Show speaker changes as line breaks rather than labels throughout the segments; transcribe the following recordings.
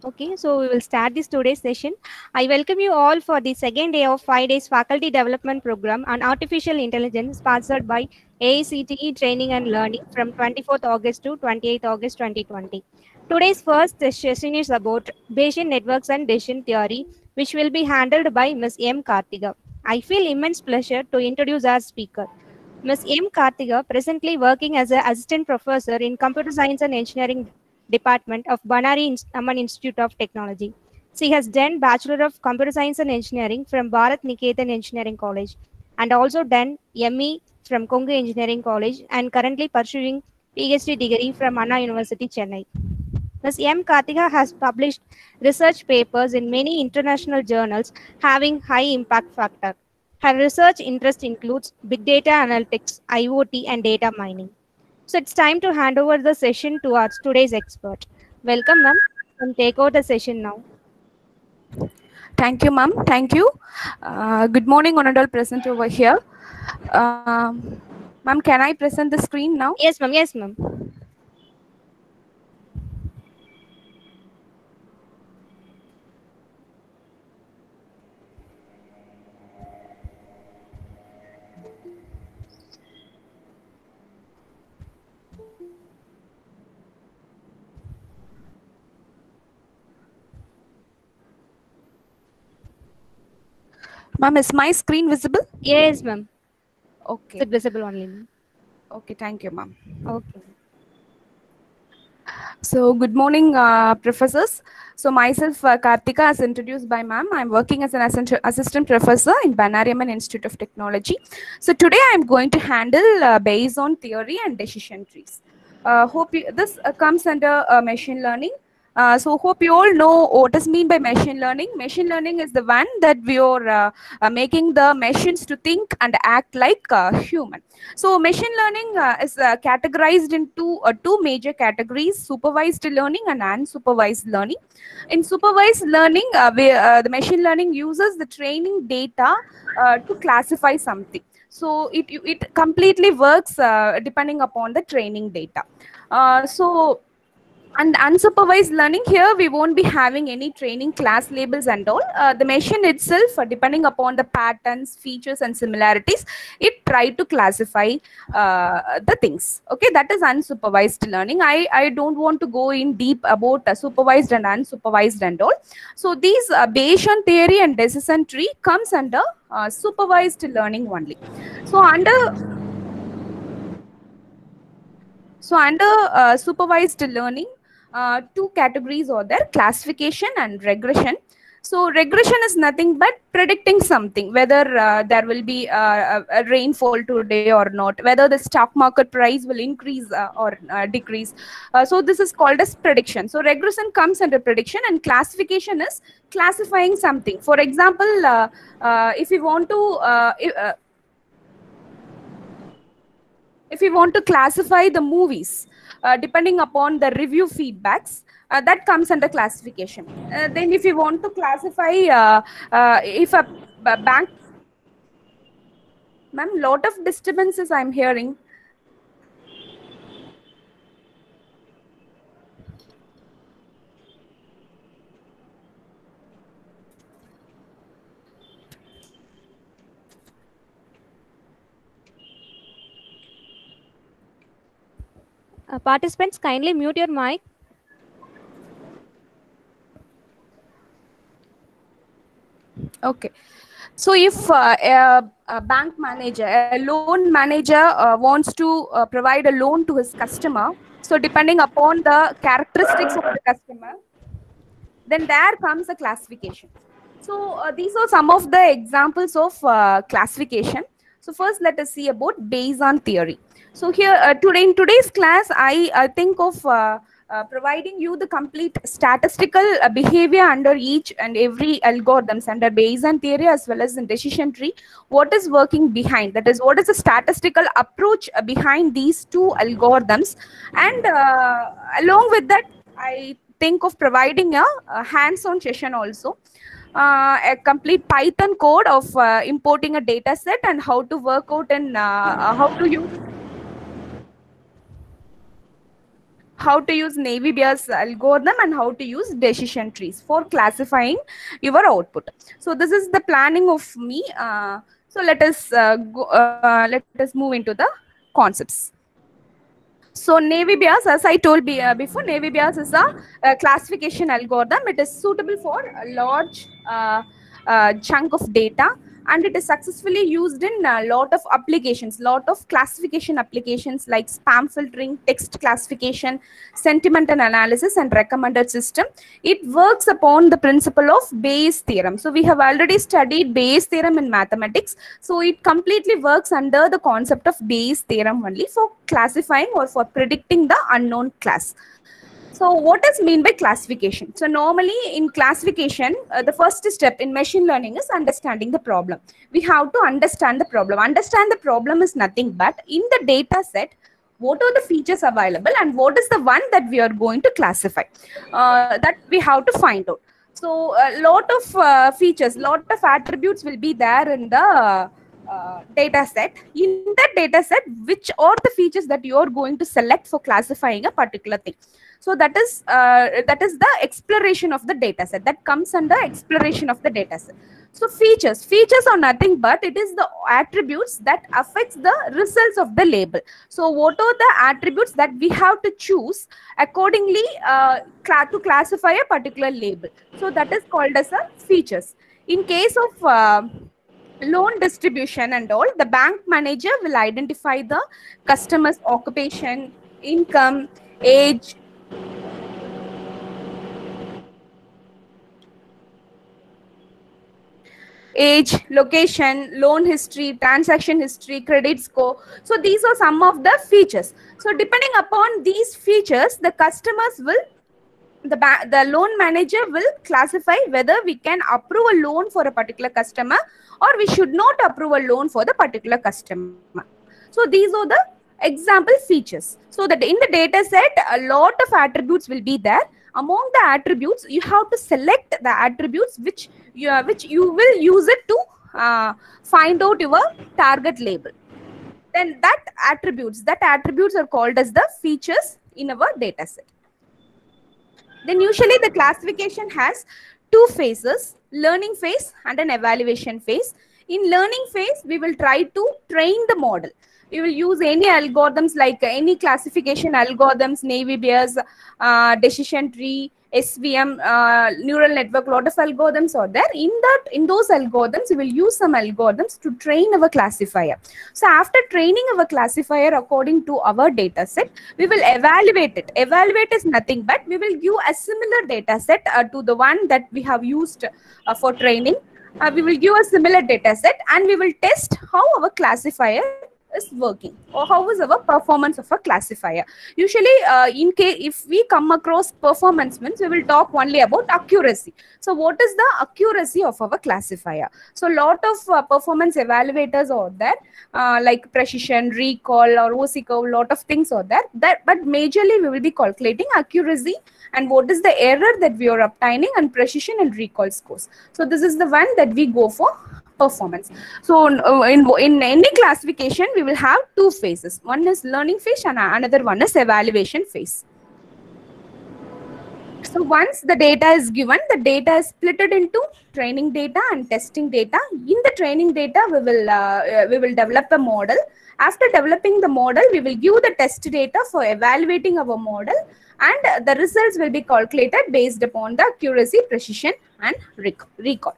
Okay, so we will start this today's session. I welcome you all for the second day of 5 days faculty development program on artificial intelligence sponsored by AICTE Training and Learning from 24th August to 28th August 2020. Today's first session is about Bayesian networks and decision theory, which will be handled by Ms. M. Kartiga. I feel immense pleasure to introduce our speaker. Ms. M. Kartiga, presently working as an assistant professor in computer science and engineering department of Banari Amman Institute of Technology. She has done Bachelor of Computer Science and Engineering from Bharat Niketan Engineering College and also done ME from Kongu Engineering College and currently pursuing PhD degree from Anna University, Chennai. Ms. M. Kartika has published research papers in many international journals having high impact factor. Her research interest includes big data analytics, IoT, and data mining. So it's time to hand over the session to our today's expert. Welcome, ma'am, and take over the session now.
Thank you, ma'am. Thank you. Good morning, honorable present over here. Ma'am, can I present the screen now?
Yes, ma'am. Yes, ma'am.
Ma'am, is my screen visible?
Yes, ma'am.
Okay.
It's visible only, ma'am.
Okay, thank you, ma'am.
Okay.
So, good morning, professors. So, myself, Kartika, as introduced by ma'am, I'm working as an assistant professor in Banariaman Institute of Technology. So, today I'm going to handle based on theory and decision trees. This comes under machine learning. So hope you all know what is mean by machine learning. Machine learning is the one that we are making the machines to think and act like human. So machine learning is categorized into two major categories: supervised learning and unsupervised learning. In supervised learning, the machine learning uses the training data to classify something. So it completely works depending upon the training data. And unsupervised learning, here we won't be having any training class labels and all. The machine itself, depending upon the patterns, features, and similarities, it try to classify the things. Okay, that is unsupervised learning. I don't want to go in deep about supervised and unsupervised and all. So these Bayesian theory and decision tree comes under supervised learning only. So under supervised learning, two categories are there: classification and regression. So regression is nothing but predicting something, whether there will be a rainfall today or not, whether the stock market price will increase or decrease. So this is called as prediction. So regression comes under prediction, and classification is classifying something. For example, if you want to if we want to classify the movies depending upon the review feedbacks, that comes under classification. Then if you want to classify if a bank, ma'am, lot of disturbances I'm hearing.
Participants, kindly mute your mic.
Okay. So if a bank manager, a loan manager wants to provide a loan to his customer, so depending upon the characteristics of the customer, then there comes a classification. So these are some of the examples of classification. So first, let us see about Bayesian theory. So here today in today's class, I think of providing you the complete statistical behavior under each and every algorithms under Bayesian theory as well as in decision tree. What is working behind? That is, what is the statistical approach behind these two algorithms? And along with that, I think of providing a hands-on session also. A complete Python code of importing a data set and how to work out and how to use how to use Navy Bayes algorithm and how to use decision trees for classifying your output. So this is the planning of me. So let us move into the concepts. So Navy Bayes, as I told before, Navy Bayes is a classification algorithm. It is suitable for a large chunk of data, and it is successfully used in a lot of applications, lot of classification applications like spam filtering, text classification, sentiment and analysis, and recommended system. It works upon the principle of Bayes theorem. So we have already studied Bayes theorem in mathematics. So it completely works under the concept of Bayes theorem only for classifying or for predicting the unknown class. So what is mean by classification? So normally in classification, the first step in machine learning is understanding the problem. We have to understand the problem. Understand the problem is nothing but in the data set, what are the features available and what is the one that we are going to classify. That we have to find out. So a lot of features, lot of attributes will be there in the data set. In that data set, which are the features that you are going to select for classifying a particular thing. So that is the exploration of the data set. That comes under exploration of the data set. So features are nothing but it is the attributes that affects the results of the label. So what are the attributes that we have to choose accordingly to classify a particular label? So that is called as a features. In case of loan distribution and all, the bank manager will identify the customer's occupation, income, age, location, loan history, transaction history, credit score. So these are some of the features. So depending upon these features, the customers will, the loan manager will classify whether we can approve a loan for a particular customer or we should not approve a loan for the particular customer. So these are the example features. So that in the data set, a lot of attributes will be there. Among the attributes, you have to select the attributes which you will use it to find out your target label. Then that attributes are called as the features in our data set. Then usually the classification has two phases, learning phase and an evaluation phase. In learning phase, we will try to train the model. We will use any algorithms like any classification algorithms, Navy Bayes, decision tree, SVM, neural network, lot of algorithms are there. In those algorithms, we will use some algorithms to train our classifier. So after training our classifier according to our data set, we will evaluate it. Evaluate is nothing but we will give a similar data set to the one that we have used for training. We will give a similar data set and we will test how our classifier is working or how is our performance of a classifier. Usually in case if we come across performance means we will talk only about accuracy. So what is the accuracy of our classifier? So lot of performance evaluators are there like precision, recall or OC curve, lot of things are there, but majorly we will be calculating accuracy and what is the error that we are obtaining and precision and recall scores. So this is the one that we go for performance. So in any classification, we will have two phases. One is learning phase and another one is evaluation phase. So once the data is given, the data is split into training data and testing data. In the training data, we will develop a model. After developing the model, we will give the test data for evaluating our model, and the results will be calculated based upon the accuracy, precision, and recall.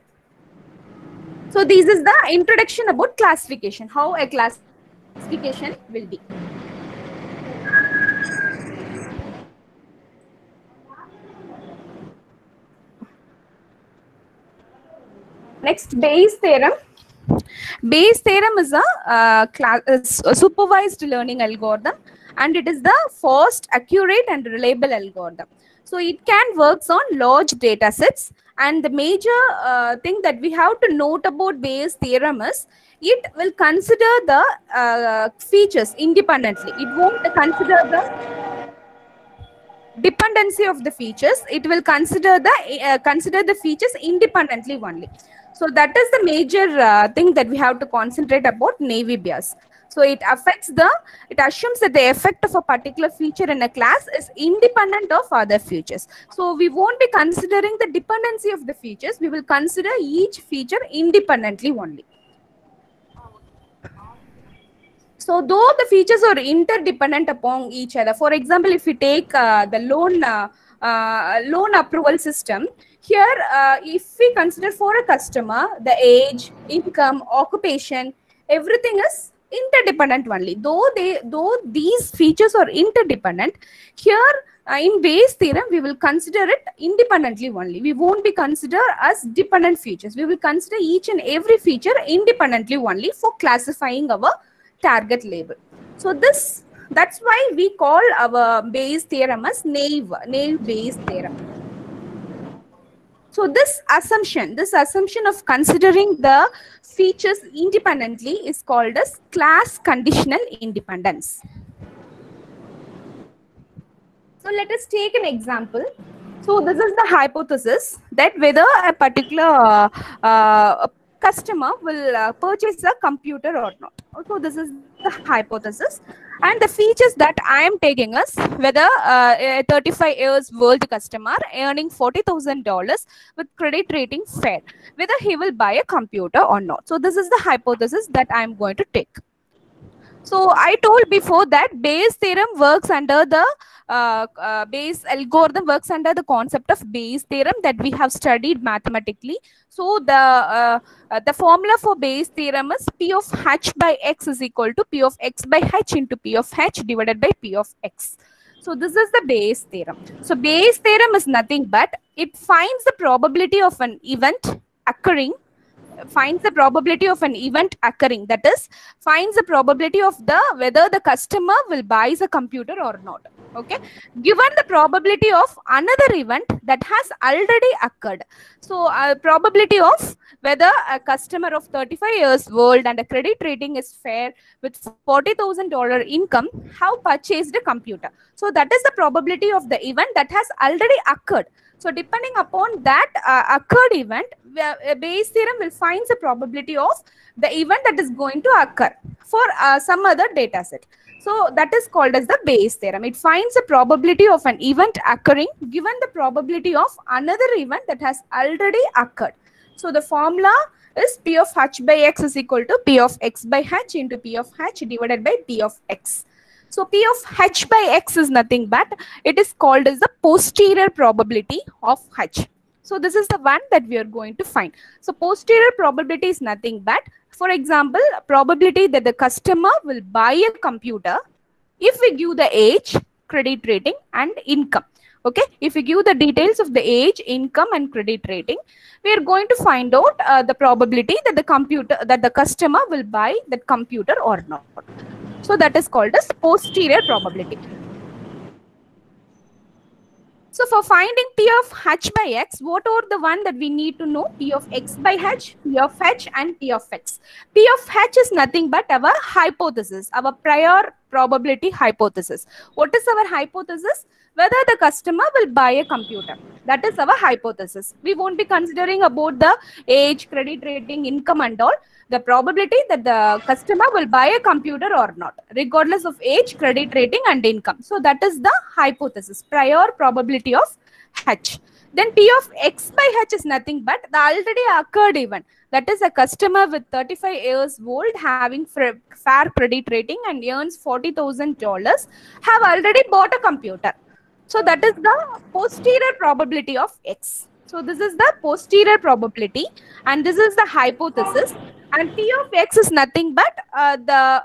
So this is the introduction about classification, how a classification will be. Next, Bayes theorem. Bayes theorem is a supervised learning algorithm, and it is the first accurate and reliable algorithm. So it can work on large data sets, and the major thing that we have to note about Bayes theorem is it will consider the features independently. It won't consider the dependency of the features. It will consider the features independently only. So that is the major thing that we have to concentrate about Navy Bayes. So it assumes that the effect of a particular feature in a class is independent of other features. So we won't be considering the dependency of the features. We will consider each feature independently only. So though the features are interdependent upon each other, for example, if we take the loan approval system, here if we consider for a customer, the age, income, occupation, everything is interdependent only. Though these features are interdependent, here in Bayes' theorem, we will consider it independently only. We won't be considered as dependent features. We will consider each and every feature independently only for classifying our target label. So that's why we call our Bayes theorem as naive Bayes theorem. So this assumption of considering the features independently is called as class conditional independence. So let us take an example. So this is the hypothesis that whether a particular customer will purchase a computer or not. So this is the hypothesis, and the features that I am taking is whether a 35 years old customer earning $40,000 with credit rating fair, whether he will buy a computer or not. So this is the hypothesis that I am going to take. So I told before that Bayes theorem works under the Bayes algorithm works under the concept of Bayes theorem that we have studied mathematically. So the formula for Bayes theorem is P of h by x is equal to P of x by h into P of h divided by P of x. So this is the Bayes theorem. So Bayes theorem is nothing but it finds the probability of an event occurring, finds the probability of an event occurring, that is finds the probability of whether the customer will buy a computer or not. Okay, given the probability of another event that has already occurred. So probability of whether a customer of 35 years old and a credit rating is fair with $40,000 income have purchased a computer. So that is the probability of the event that has already occurred. So depending upon that occurred event, Bayes theorem will find the probability of the event that is going to occur for some other data set. So that is called as the Bayes theorem. It finds the probability of an event occurring given the probability of another event that has already occurred. So the formula is P of h by x is equal to P of x by h into P of h divided by P of x. So P of h by x is nothing but it is called as the posterior probability of h. So this is the one that we are going to find. So posterior probability is nothing but, for example, probability that the customer will buy a computer if we give the age, credit rating and income. Okay, if we give the details of the age, income and credit rating, we are going to find out the probability that the customer will buy that computer or not. So that is called as posterior probability. So for finding P of h by x, what are the one that we need to know? P of x by h, P of h and P of x. P of h is nothing but our hypothesis, our prior probability hypothesis. What is our hypothesis? Whether the customer will buy a computer. That is our hypothesis. We won't be considering about the age, credit rating, income and all. The probability that the customer will buy a computer or not, regardless of age, credit rating and income. So that is the hypothesis, prior probability of h. Then P of x by h is nothing but the already occurred event. That is a customer with 35 years old having fair credit rating and earns $40,000 have already bought a computer. So that is the posterior probability of x. So this is the posterior probability and this is the hypothesis. And P of x is nothing but the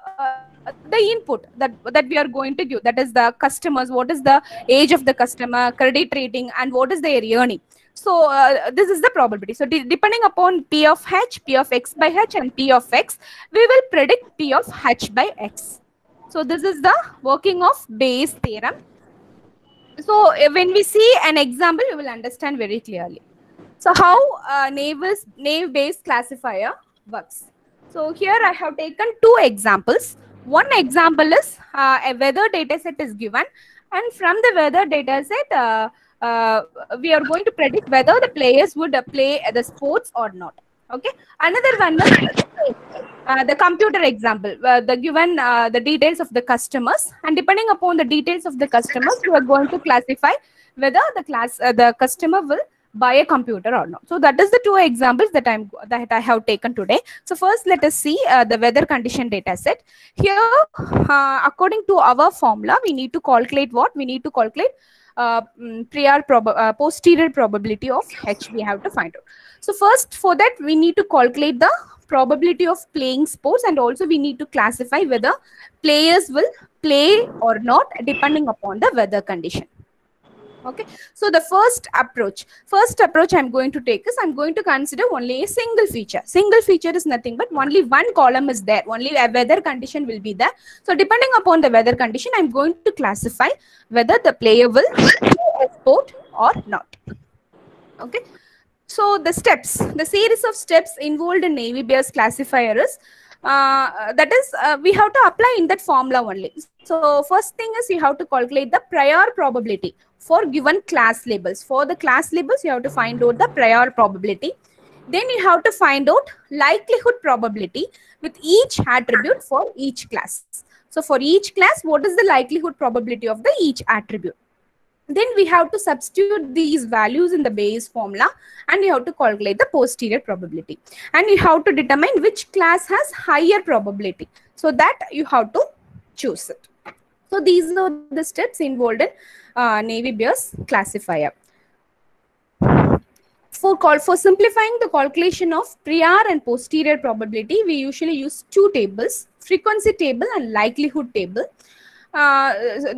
input that we are going to give. That is the customers, what is the age of the customer, credit rating and what is their earning. So this is the probability. So depending upon P of h, P of x by h and P of x, we will predict P of h by x. So this is the working of Bayes theorem. So when we see an example, you will understand very clearly. So how naive-Bayes classifier works. So here I have taken two examples. One example is a weather data set is given, and from the weather data set, we are going to predict whether the players would play the sports or not. Okay. Another one is the computer example. The given the details of the customers, and depending upon the details of the customers, you are going to classify whether the customer will buy a computer or not. So that is the two examples that I have taken today. So first, let us see the weather condition data set. Here, according to our formula, we need to calculate what? We need to calculate posterior probability of H. We have to find out. So first, for that, we need to calculate the probability of playing sports, and also we need to classify whether players will play or not depending upon the weather condition. Okay, so the first approach I'm going to take is I'm going to consider only a single feature. Single feature is nothing but only one column is there, only a weather condition will be there. So depending upon the weather condition, I'm going to classify whether the player will play a sport or not. Okay, so the series of steps involved in Navy Bears classifier is we have to apply in that formula only. So first thing is you have to calculate the prior probability for given class labels. For the class labels, you have to find out the prior probability. Then you have to find out likelihood probability with each attribute for each class. So for each class, what is the likelihood probability of the each attribute? Then we have to substitute these values in the Bayes formula, and you have to calculate the posterior probability. And you have to determine which class has higher probability. So that you have to choose it. So these are the steps involved in Navy Bears classifier. For simplifying the calculation of prior and posterior probability, we usually use two tables, frequency table and likelihood table.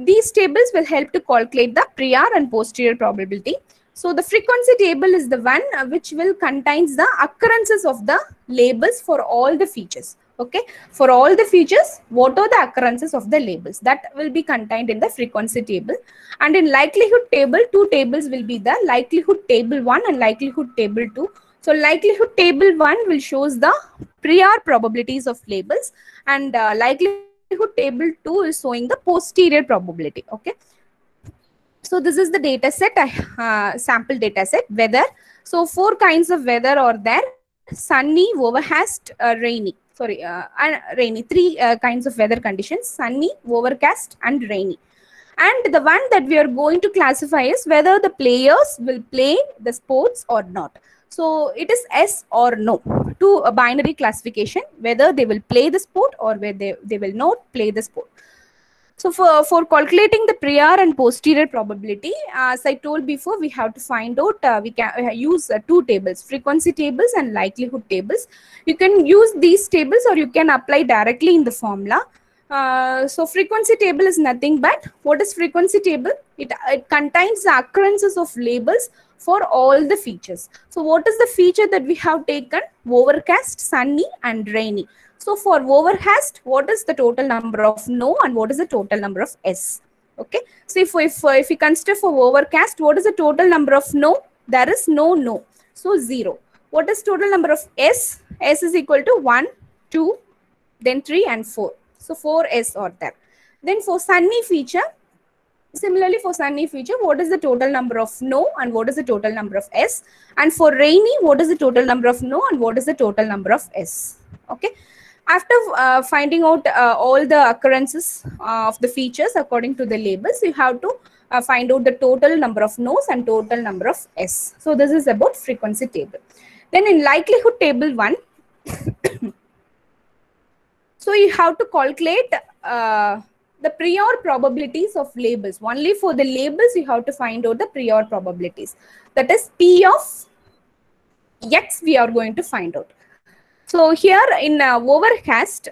These tables will help to calculate the prior and posterior probability. So the frequency table is the one which will contains the occurrences of the labels for all the features. Okay, for all the features, what are the occurrences of the labels? That will be contained in the frequency table. And in likelihood table, two tables will be the likelihood table 1 and likelihood table 2. So likelihood table 1 will shows the prior probabilities of labels, and likelihood table 2 is showing the posterior probability. Okay, so this is the data set, sample data set, weather. So 4 kinds of weather are there: sunny, overcast, rainy. And rainy. 3 kinds of weather conditions: sunny, overcast, and rainy. And the one that we are going to classify is whether the players will play the sports or not. So it is yes or no, to a binary classification, whether they will play the sport or whether they will not play the sport. So for calculating the prior and posterior probability, as I told before, we have to find out, we can use 2 tables, frequency tables and likelihood tables. You can use these tables or you can apply directly in the formula. So frequency table is nothing but, what is frequency table? It contains the occurrences of labels for all the features. So what is the feature that we have taken? Overcast, sunny, and rainy. So for overcast, what is the total number of no and what is the total number of yes? Okay. So if we consider for overcast, what is the total number of no? There is no. So 0. What is total number of yes? S is equal to 1, 2, then 3 and 4. So 4 S are there. Then for sunny feature, similarly for sunny feature, what is the total number of no and what is the total number of S? And for rainy, what is the total number of no and what is the total number of S? Okay. After finding out all the occurrences of the features according to the labels, you have to find out the total number of no's and total number of S. So this is about frequency table. Then in likelihood table 1, so you have to calculate the prior probabilities of labels. Only for the labels, you have to find out the prior probabilities. That is P of X we are going to find out. So here in overcast,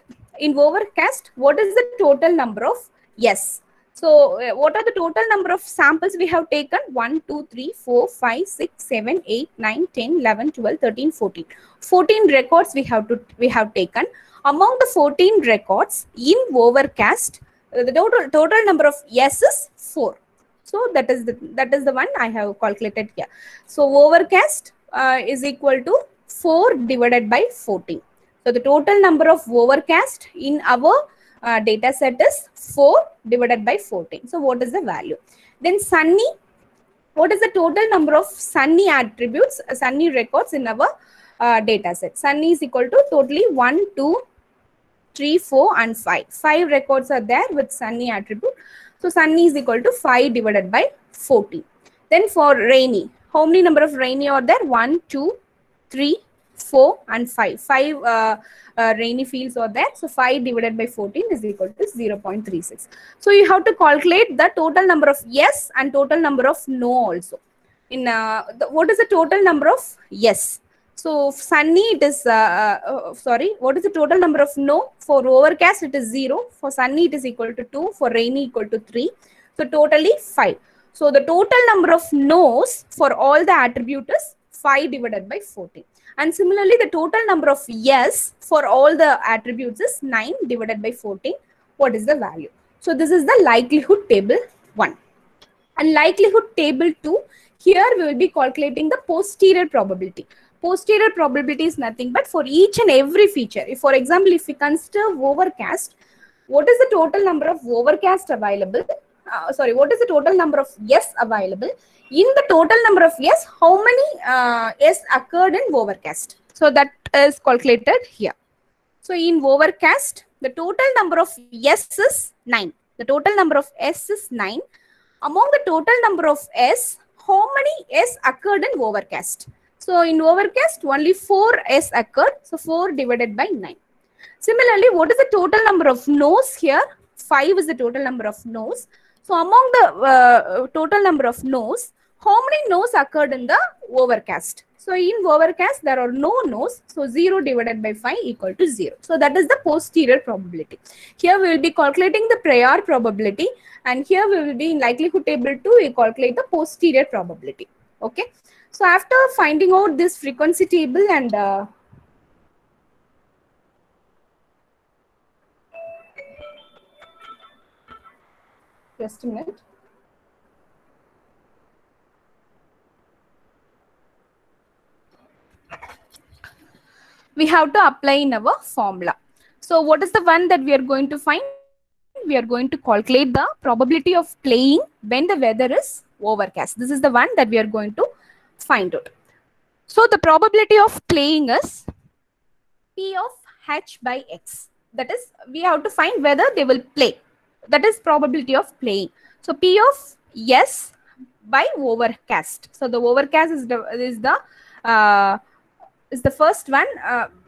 what is the total number of yes? So what are the total number of samples we have taken? 1, 2, 3, 4, 5, 6, 7, 8, 9, 10, 11, 12, 13, 14. 14 records we have taken. Among the 14 records in overcast, the total number of yes is 4. So that is the one I have calculated here. So overcast is equal to 4 divided by 14. So the total number of overcast in our data set is 4 divided by 14. So what is the value? Then sunny, what is the total number of sunny attributes, sunny records in our data set. Sunny is equal to totally 1, 2, 3, 4 and 5. 5 records are there with Sunny attribute. So Sunny is equal to 5 divided by 14. Then for Rainy, how many number of Rainy are there? 1, 2, 3, 4 and 5. 5 rainy fields are there. So 5 divided by 14 is equal to 0.36. So you have to calculate the total number of yes and total number of no also. In what is the total number of yes? So Sunny it is what is the total number of no? For Overcast it is 0. For Sunny it is equal to 2. For Rainy equal to 3. So totally 5. So the total number of no's for all the attribute is 5 divided by 14. And similarly, the total number of yes for all the attributes is 9 divided by 14. What is the value? So this is the likelihood table 1. And likelihood table 2, here we will be calculating the posterior probability. Posterior probability is nothing but for each and every feature. If, for example, if we consider Overcast, what is the total number of Overcast available? What is the total number of yes available? In the total number of yes, how many yes occurred in Overcast? So that is calculated here. So in Overcast, the total number of yes is 9. The total number of s is 9. Among the total number of s, how many s occurred in Overcast? So in Overcast, only 4 s occurred. So 4 divided by 9. Similarly, what is the total number of no's here? 5 is the total number of no's. So among the total number of no's, how many no's occurred in the Overcast? So in Overcast, there are no no's. So 0 divided by 5 equal to 0. So that is the posterior probability. Here we will be calculating the prior probability. And here we will be in likelihood table 2, we calculate the posterior probability. Okay. So after finding out this frequency table and just a minute. We have to apply in our formula. So what is the one that we are going to find? We are going to calculate the probability of playing when the weather is overcast. This is the one that we are going to find out. So the probability of playing is P of H by X. That is, we have to find whether they will play. That is probability of playing. So P of yes by Overcast. So the Overcast is the first one,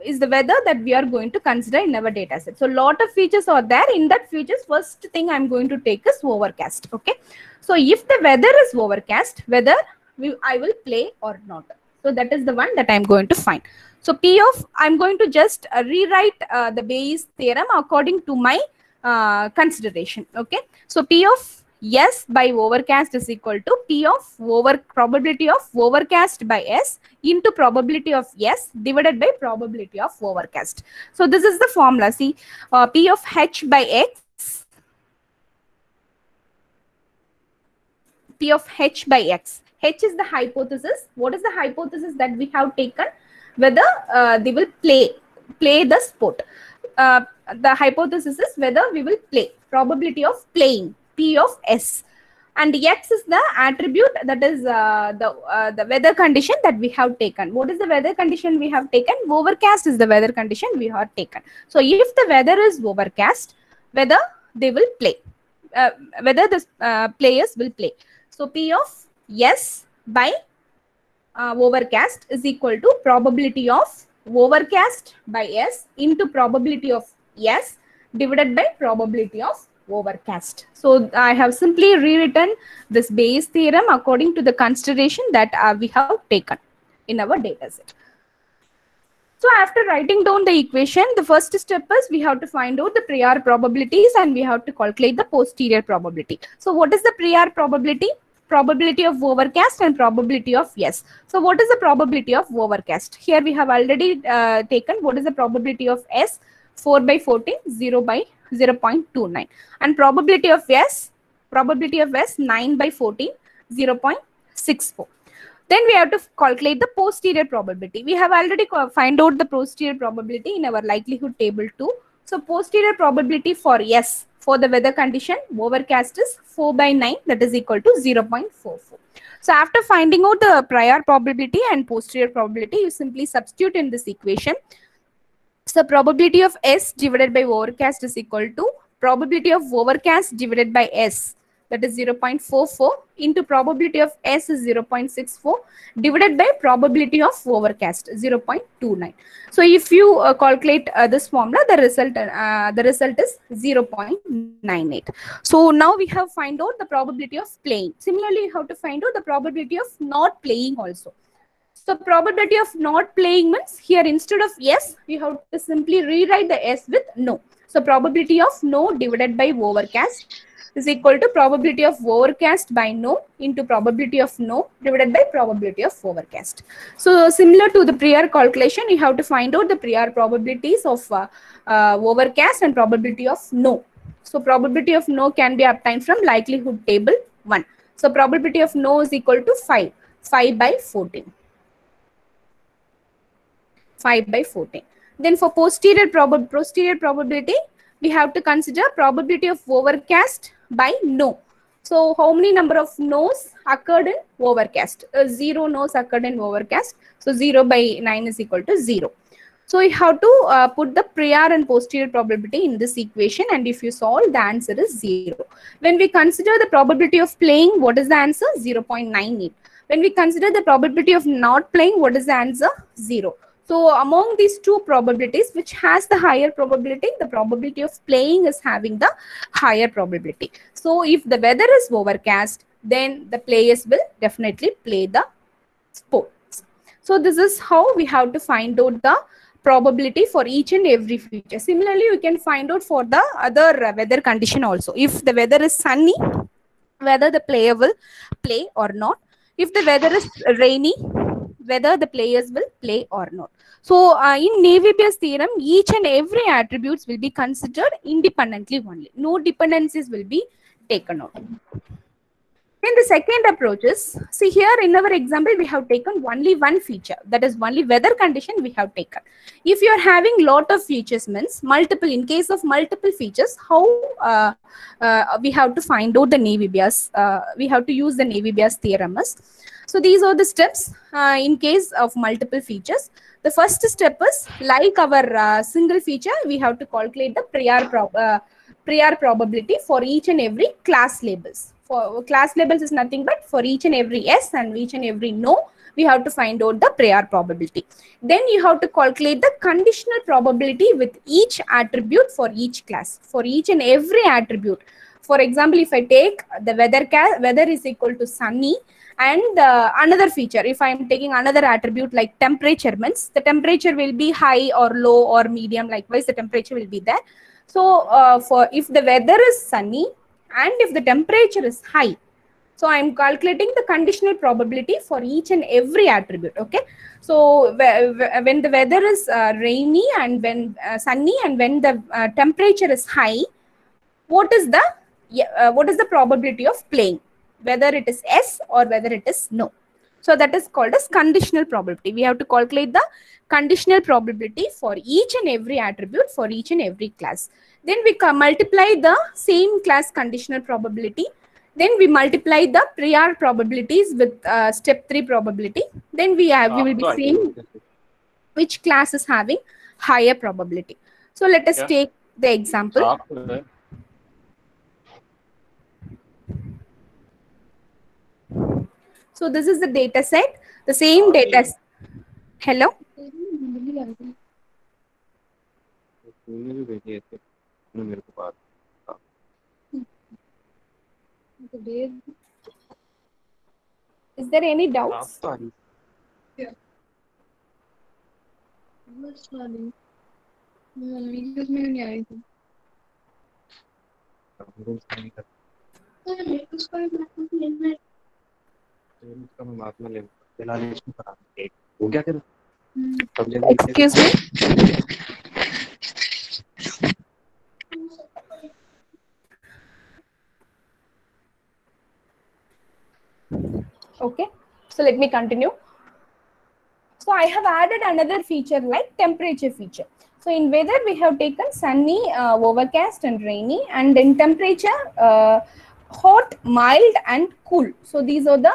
is the weather that we are going to consider in our data set. So lot of features are there. In that features, first thing I'm going to take is Overcast. Okay. So if the weather is Overcast, whether I will play or not. So that is the one that I'm going to find. So P of, I'm going to just rewrite the Bayes theorem according to my consideration. Okay. So P of yes by Overcast is equal to P of probability of Overcast by S into probability of yes divided by probability of Overcast. So this is the formula. See, P of H by X, P of H by X. H is the hypothesis. What is the hypothesis that we have taken? Whether they will play the sport. The hypothesis is whether we will play. Probability of playing, P of S. And X is the attribute, that is the weather condition that we have taken. What is the weather condition we have taken? Overcast is the weather condition we have taken. So if the weather is overcast, whether they will play, whether the players will play. So P of yes by Overcast is equal to probability of Overcast by S into probability of yes divided by probability of Overcast. So I have simply rewritten this Bayes theorem according to the consideration that we have taken in our data set. So after writing down the equation, the first step is we have to find out the prior probabilities and we have to calculate the posterior probability. So what is the prior probability? Probability of Overcast and probability of yes. So what is the probability of Overcast? Here we have already taken what is the probability of S, 4 by 14, 0 by 0.29. And probability of S, 9 by 14, 0.64. Then we have to calculate the posterior probability. We have already find out the posterior probability in our likelihood table 2. So posterior probability for yes, for the weather condition, overcast is 4 by 9, that is equal to 0.44. So after finding out the prior probability and posterior probability, you simply substitute in this equation. So probability of S divided by overcast is equal to probability of overcast divided by S, that is 0.44, into probability of S is 0.64 divided by probability of overcast 0.29. So if you calculate this formula, the result is 0.98. So now we have find out the probability of playing. Similarly, you have to find out the probability of not playing also. So probability of not playing means here instead of yes, we have to simply rewrite the S with no. So probability of no divided by overcast is equal to probability of overcast by no into probability of no divided by probability of overcast. So similar to the prior calculation, you have to find out the prior probabilities of overcast and probability of no. So probability of no can be obtained from likelihood table 1. So probability of no is equal to 5 by 14. 5 by 14. Then for posterior probability, we have to consider probability of overcast by no. So how many number of no's occurred in overcast? 0 no's occurred in overcast. So 0 by 9 is equal to 0. So you have to put the prior and posterior probability in this equation, and if you solve, the answer is 0. When we consider the probability of playing, what is the answer? 0.98. When we consider the probability of not playing, what is the answer? 0. So among these two probabilities, which has the higher probability? The probability of playing is having the higher probability. So if the weather is overcast, then the players will definitely play the sports. So this is how we have to find out the probability for each and every feature. Similarly, we can find out for the other weather condition also. If the weather is sunny, whether the player will play or not. If the weather is rainy, whether the players will play or not. So in Navier-Beer's theorem, each and every attributes will be considered independently only. No dependencies will be taken out. Then the second approach is, see here in our example, we have taken only one feature, that is only weather condition we have taken. If you are having lot of features means multiple, in case of multiple features, how we have to find out the Navier-Beer's, we have to use the Navier-Beer's theorem is. So these are the steps in case of multiple features. The first step is, like our single feature, we have to calculate the prior probability for each and every class labels. For class labels is nothing but for each and every yes and each and every no, we have to find out the prior probability. Then you have to calculate the conditional probability with each attribute for each class, for each and every attribute. For example, if I take the weather is equal to sunny, and another feature, if I am taking another attribute like temperature, means the temperature will be high or low or medium, likewise the temperature will be there. So for if the weather is sunny and if the temperature is high, so I am calculating the conditional probability for each and every attribute. Okay, so when the weather is rainy and when sunny and when the temperature is high, what is the probability of playing, whether it is yes or whether it is no? So that is called as conditional probability. We have to calculate the conditional probability for each and every attribute for each and every class. Then we multiply the same class conditional probability. Then we multiply the prior probabilities with step 3 probability. Then we will be seeing which class is having higher probability. So let us take the example. So this is the data set. The same data. Hello. Is there any doubts?
Yeah.
Excuse me. Okay, so let me continue. So I have added another feature like temperature feature. So in weather we have taken sunny, overcast and rainy, and in temperature hot, mild and cool. So these are the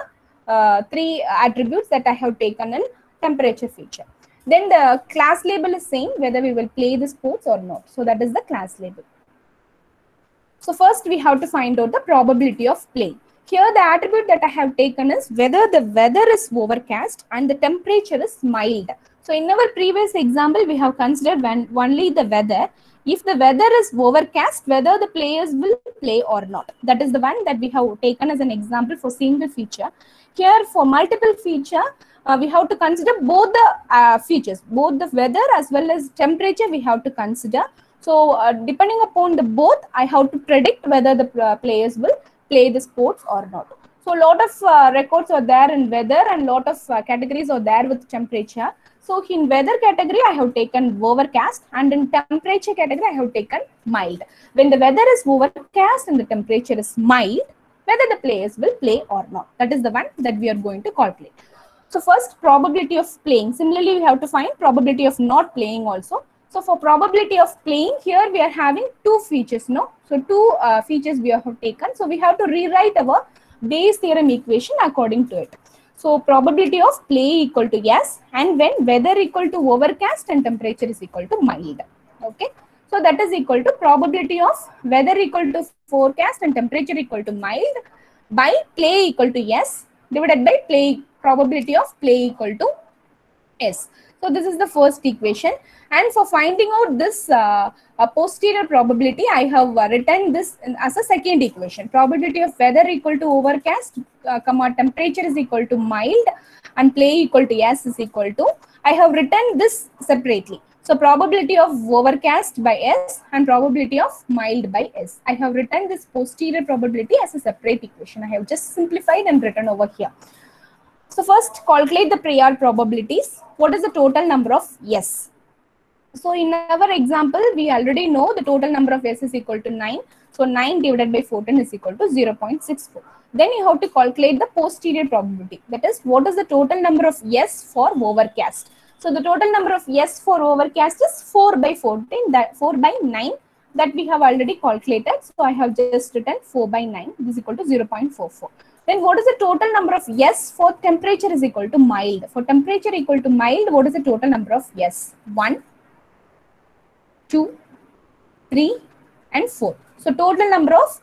three attributes that I have taken in temperature feature. Then the class label is same, whether we will play the sports or not. So that is the class label. So first we have to find out the probability of playing. Here the attribute that I have taken is whether the weather is overcast and the temperature is mild. So in our previous example, we have considered only the weather. If the weather is overcast, whether the players will play or not. That is the one that we have taken as an example for single feature. Here for multiple feature, we have to consider both the features, both the weather as well as temperature we have to consider. So depending upon the both, I have to predict whether the players will play the sports or not. So a lot of records are there in weather and lot of categories are there with temperature. So in weather category, I have taken overcast, and in temperature category, I have taken mild. When the weather is overcast and the temperature is mild, whether the players will play or not. That is the one that we are going to calculate. So first, probability of playing. Similarly, we have to find probability of not playing also. So for probability of playing, here we are having two features, no? So two features we have taken. So we have to rewrite our Bayes theorem equation according to it. So probability of play equal to yes, and when weather equal to overcast and temperature is equal to mild. Okay. So that is equal to probability of weather equal to forecast and temperature equal to mild by play equal to yes divided by probability of play equal to s. So this is the first equation, and for finding out this posterior probability, I have written this as a second equation. Probability of weather equal to overcast, temperature is equal to mild, and play equal to s is equal to, I have written this separately. So probability of overcast by s and probability of mild by s. I have written this posterior probability as a separate equation. I have just simplified and written over here. So first, calculate the prior probabilities. What is the total number of yes? So in our example, we already know the total number of yes is equal to 9. So 9 divided by 14 is equal to 0.64. Then you have to calculate the posterior probability. That is, what is the total number of yes for overcast? So the total number of yes for overcast is 4 by 14, that 4 by 9, that we have already calculated. So I have just written 4 by 9, this is equal to 0.44. Then what is the total number of yes for temperature is equal to mild? For temperature equal to mild, what is the total number of yes? 1, 2, 3, and 4. So total number of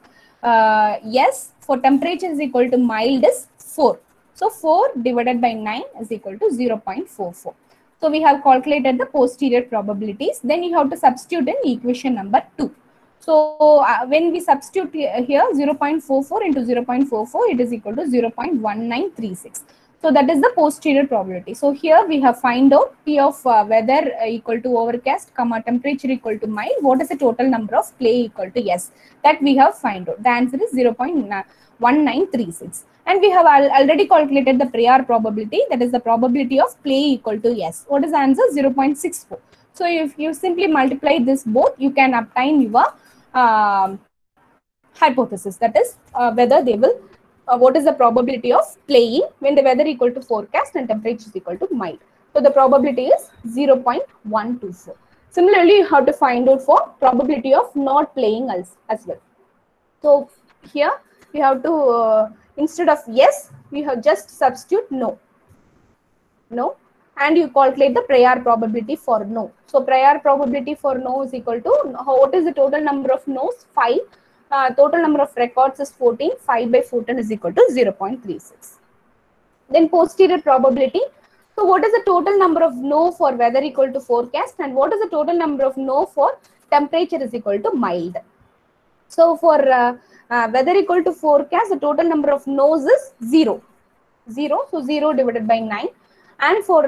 yes for temperature is equal to mild is 4. So 4 divided by 9 is equal to 0.44. So we have calculated the posterior probabilities. Then you have to substitute in equation number 2. So when we substitute here 0.44 into 0.44, it is equal to 0.1936. So that is the posterior probability. So here we have find out P of weather equal to overcast, temperature equal to mild. What is the total number of play equal to yes? That we have find out. The answer is 0.1936. And we have already calculated the prior probability. That is the probability of play equal to yes. What is the answer? 0.64. So if you simply multiply this both, you can obtain your hypothesis. That is whether they will, what is the probability of playing when the weather equal to forecast and temperature is equal to mild. So the probability is 0.124. Similarly, you have to find out for probability of not playing as well. So here we have to, instead of yes, we have just substitute no. No. And you calculate the prior probability for no. So prior probability for no is equal to, what is the total number of no's? 5. Total number of records is 14. 5 by 14 is equal to 0.36. Then posterior probability. So what is the total number of no for weather equal to forecast, and what is the total number of no for temperature is equal to mild? So for weather equal to forecast, the total number of no's is 0. 0. So 0 divided by 9. And for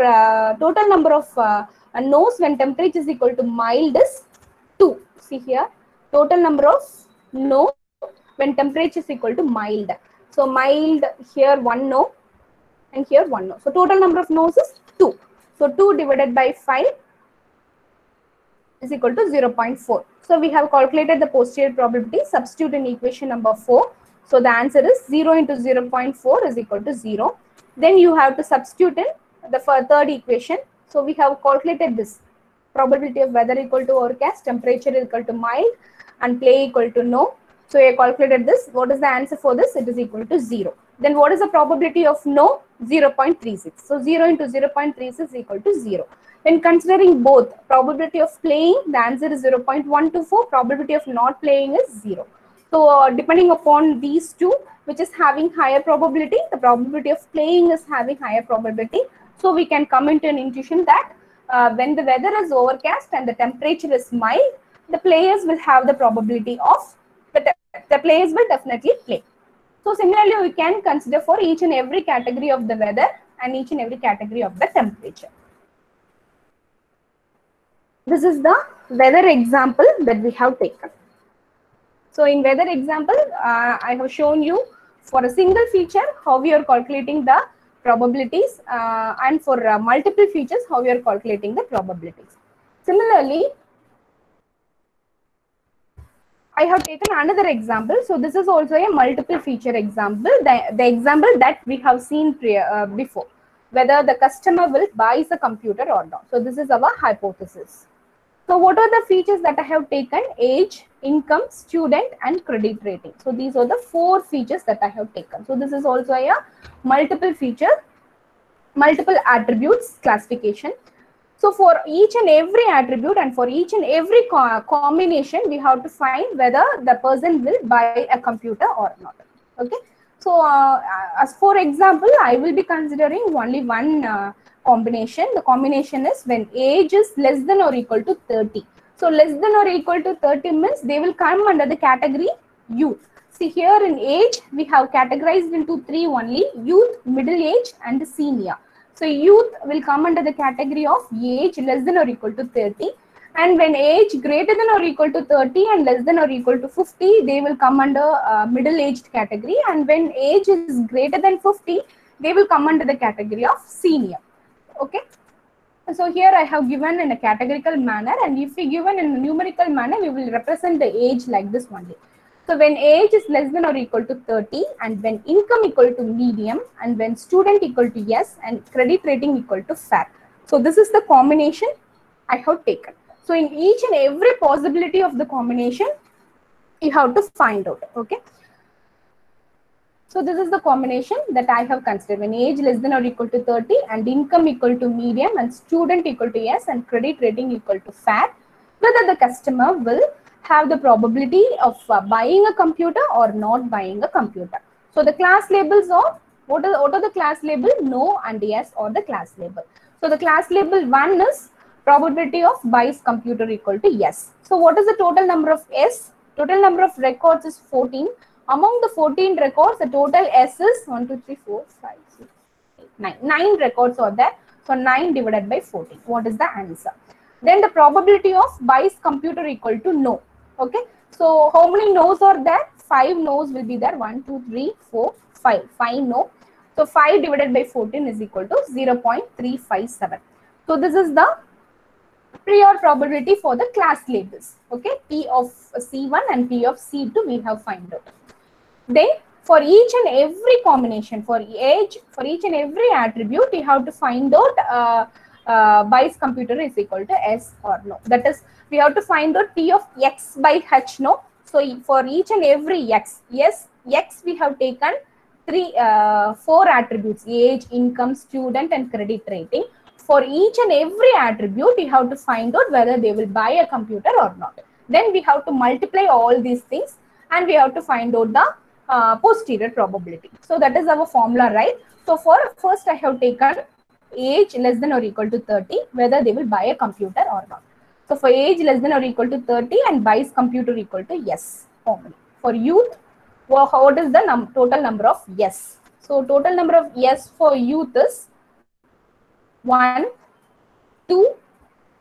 total number of no's when temperature is equal to mild is 2. See here, total number of no when temperature is equal to mild. So mild, here 1 no and here 1 no. So total number of no's is 2. So 2 divided by 5 is equal to 0.4. So we have calculated the posterior probability. Substitute in equation number 4. So the answer is 0 into 0.4 is equal to 0. Then you have to substitute in the third equation. So we have calculated this probability of weather equal to overcast, temperature equal to mild, and play equal to no. So we have calculated this. What is the answer for this? It is equal to 0. Then what is the probability of no? 0.36. So 0 into 0.36 is equal to 0. When considering both, probability of playing, the answer is 0.124. Probability of not playing is 0. So depending upon these two, which is having higher probability, the probability of playing is having higher probability. So we can come into an intuition that when the weather is overcast and the temperature is mild, the players will have the probability of, the players will definitely play. So similarly, we can consider for each and every category of the weather and each and every category of the temperature. This is the weather example that we have taken. So in weather example, I have shown you for a single feature how we are calculating the probabilities, and for multiple features how we are calculating the probabilities. Similarly, I have taken another example. So this is also a multiple feature example, the example that we have seen before, whether the customer will buy the computer or not. So this is our hypothesis. So what are the features that I have taken? Age, income, student, and credit rating. So these are the 4 features that I have taken. So this is also a multiple feature, multiple attributes classification. So for each and every attribute and for each and every combination, we have to find whether the person will buy a computer or not. Okay. So as for example, I will be considering only one combination. The combination is when age is less than or equal to 30. So less than or equal to 30 means they will come under the category youth. See here in age, we have categorized into 3 only: youth, middle age, and senior. So youth will come under the category of age less than or equal to 30. And when age greater than or equal to 30 and less than or equal to 50, they will come under middle-aged category. And when age is greater than 50, they will come under the category of senior. Okay. So here I have given in a categorical manner, and if we given in a numerical manner, we will represent the age like this only. So when age is less than or equal to 30, and when income equal to medium, and when student equal to yes, and credit rating equal to fair. So this is the combination I have taken. So in each and every possibility of the combination, you have to find out. Okay. So this is the combination that I have considered: when age less than or equal to 30 and income equal to medium and student equal to yes and credit rating equal to fair, whether the customer will have the probability of buying a computer or not buying a computer. So the class labels of, what are the class label? No and yes or the class label. So the class label 1 is probability of buys computer equal to yes. So what is the total number of S? Total number of records is 14. Among the 14 records, the total S is 1, 2, 3, 4, 5, 6, 8, 9. 9 records are there. So 9 divided by 14. What is the answer? Then the probability of buys computer equal to no. Okay. So how many no's are there? 5 no's will be there. 1, 2, 3, 4, 5. 5 no. So 5 divided by 14 is equal to 0.357. So this is the prior probability for the class labels. Okay. P of C1 and P of C2 we have found out. Then for each and every combination, for age, for each and every attribute, you have to find out buys computer is equal to S or no. That is, we have to find out P of X by H no. So for each and every X, yes, X we have taken 4 attributes: age, income, student, and credit rating. For each and every attribute, you have to find out whether they will buy a computer or not. Then we have to multiply all these things and we have to find out the posterior probability. So that is our formula, right? So for first I have taken age less than or equal to 30, whether they will buy a computer or not. So for age less than or equal to 30 and buys computer equal to yes formula. For youth, what is the total number of yes? So total number of yes for youth is 1, 2,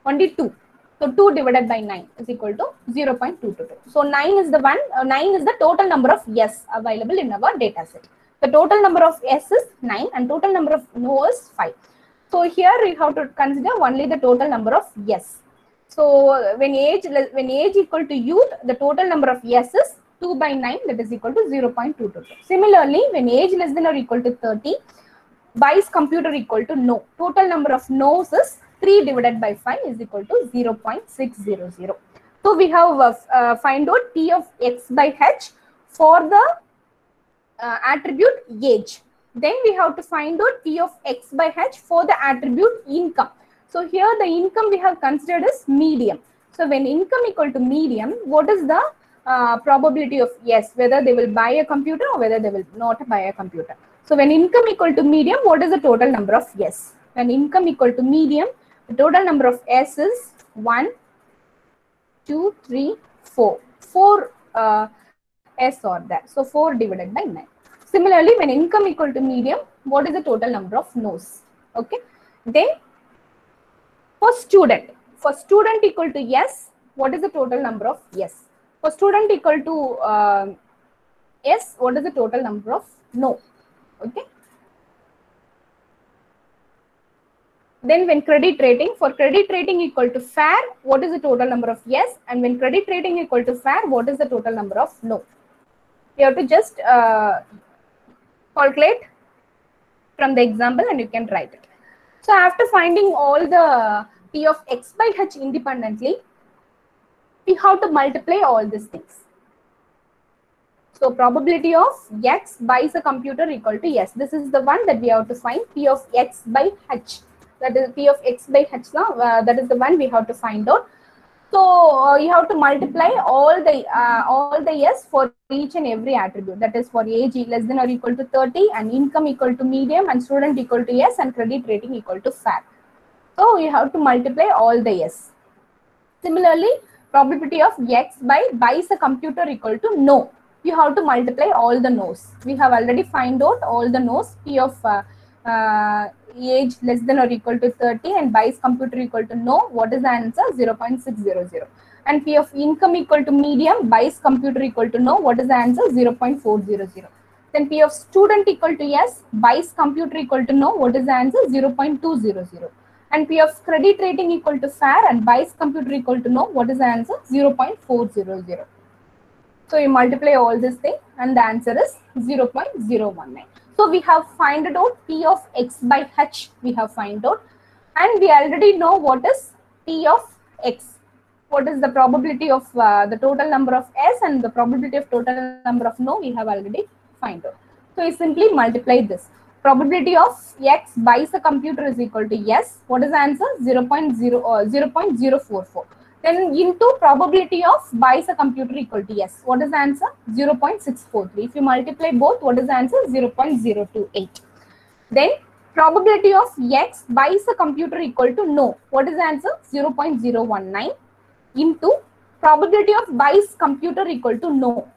only 2. So 2 divided by 9 is equal to 0.222. So 9 is the 9 is the total number of yes available in our data set. The total number of yes is 9 and total number of no is 5. So here we have to consider only the total number of yes. So when age equal to youth, the total number of yes is 2 by 9, that is equal to 0.222. Similarly, when age less than or equal to 30, buys computer equal to no. Total number of no's is 3 divided by 5 is equal to 0.600. So we have find out P of X by H for the attribute age. Then we have to find out P of X by H for the attribute income. So here the income we have considered as medium. So when income equal to medium, what is the probability of yes, whether they will buy a computer or whether they will not buy a computer. So when income equal to medium, what is the total number of yes? When income equal to medium, the total number of S is 1, 2, 3, 4. 4 S are there. So 4 divided by 9. Similarly, when income equal to medium, what is the total number of no's? Okay. Then for student equal to yes, what is the total number of yes? For student equal to yes, what is the total number of no? Okay. Then when credit rating, for credit rating equal to fair, what is the total number of yes? And when credit rating equal to fair, what is the total number of no? You have to just calculate from the example and you can write it. So after finding all the P of X by H independently, we have to multiply all these things. So probability of X buys a computer equal to yes. This is the one that we have to find, P of X by H. That is P of X by H now. That is the one we have to find out. So you have to multiply all the yes for each and every attribute. That is for age less than or equal to 30 and income equal to medium and student equal to yes and credit rating equal to fair. So you have to multiply all the yes. Similarly, probability of X buys a computer equal to no. You have to multiply all the no's. We have already find out all the no's. P of age less than or equal to 30 and buys computer equal to no. What is the answer? 0.600. And P of income equal to medium, buys computer equal to no. What is the answer? 0.400. Then P of student equal to yes, buys computer equal to no. What is the answer? 0.200. And P of credit rating equal to fair and buys computer equal to no. What is the answer? 0.400. So you multiply all this thing and the answer is 0.019. So we have find out P of X by H, we have find out, and we already know what is P of X. What is the probability of the total number of S and the probability of total number of no, we have already find out. So you simply multiply this. Probability of X buys a computer is equal to yes. What is the answer? 0.044. Then into probability of buys a computer equal to yes. What is the answer? 0.643. If you multiply both, what is the answer? 0.028. Then probability of X buys a computer equal to no. What is the answer? 0.019 into probability of buys computer equal to no.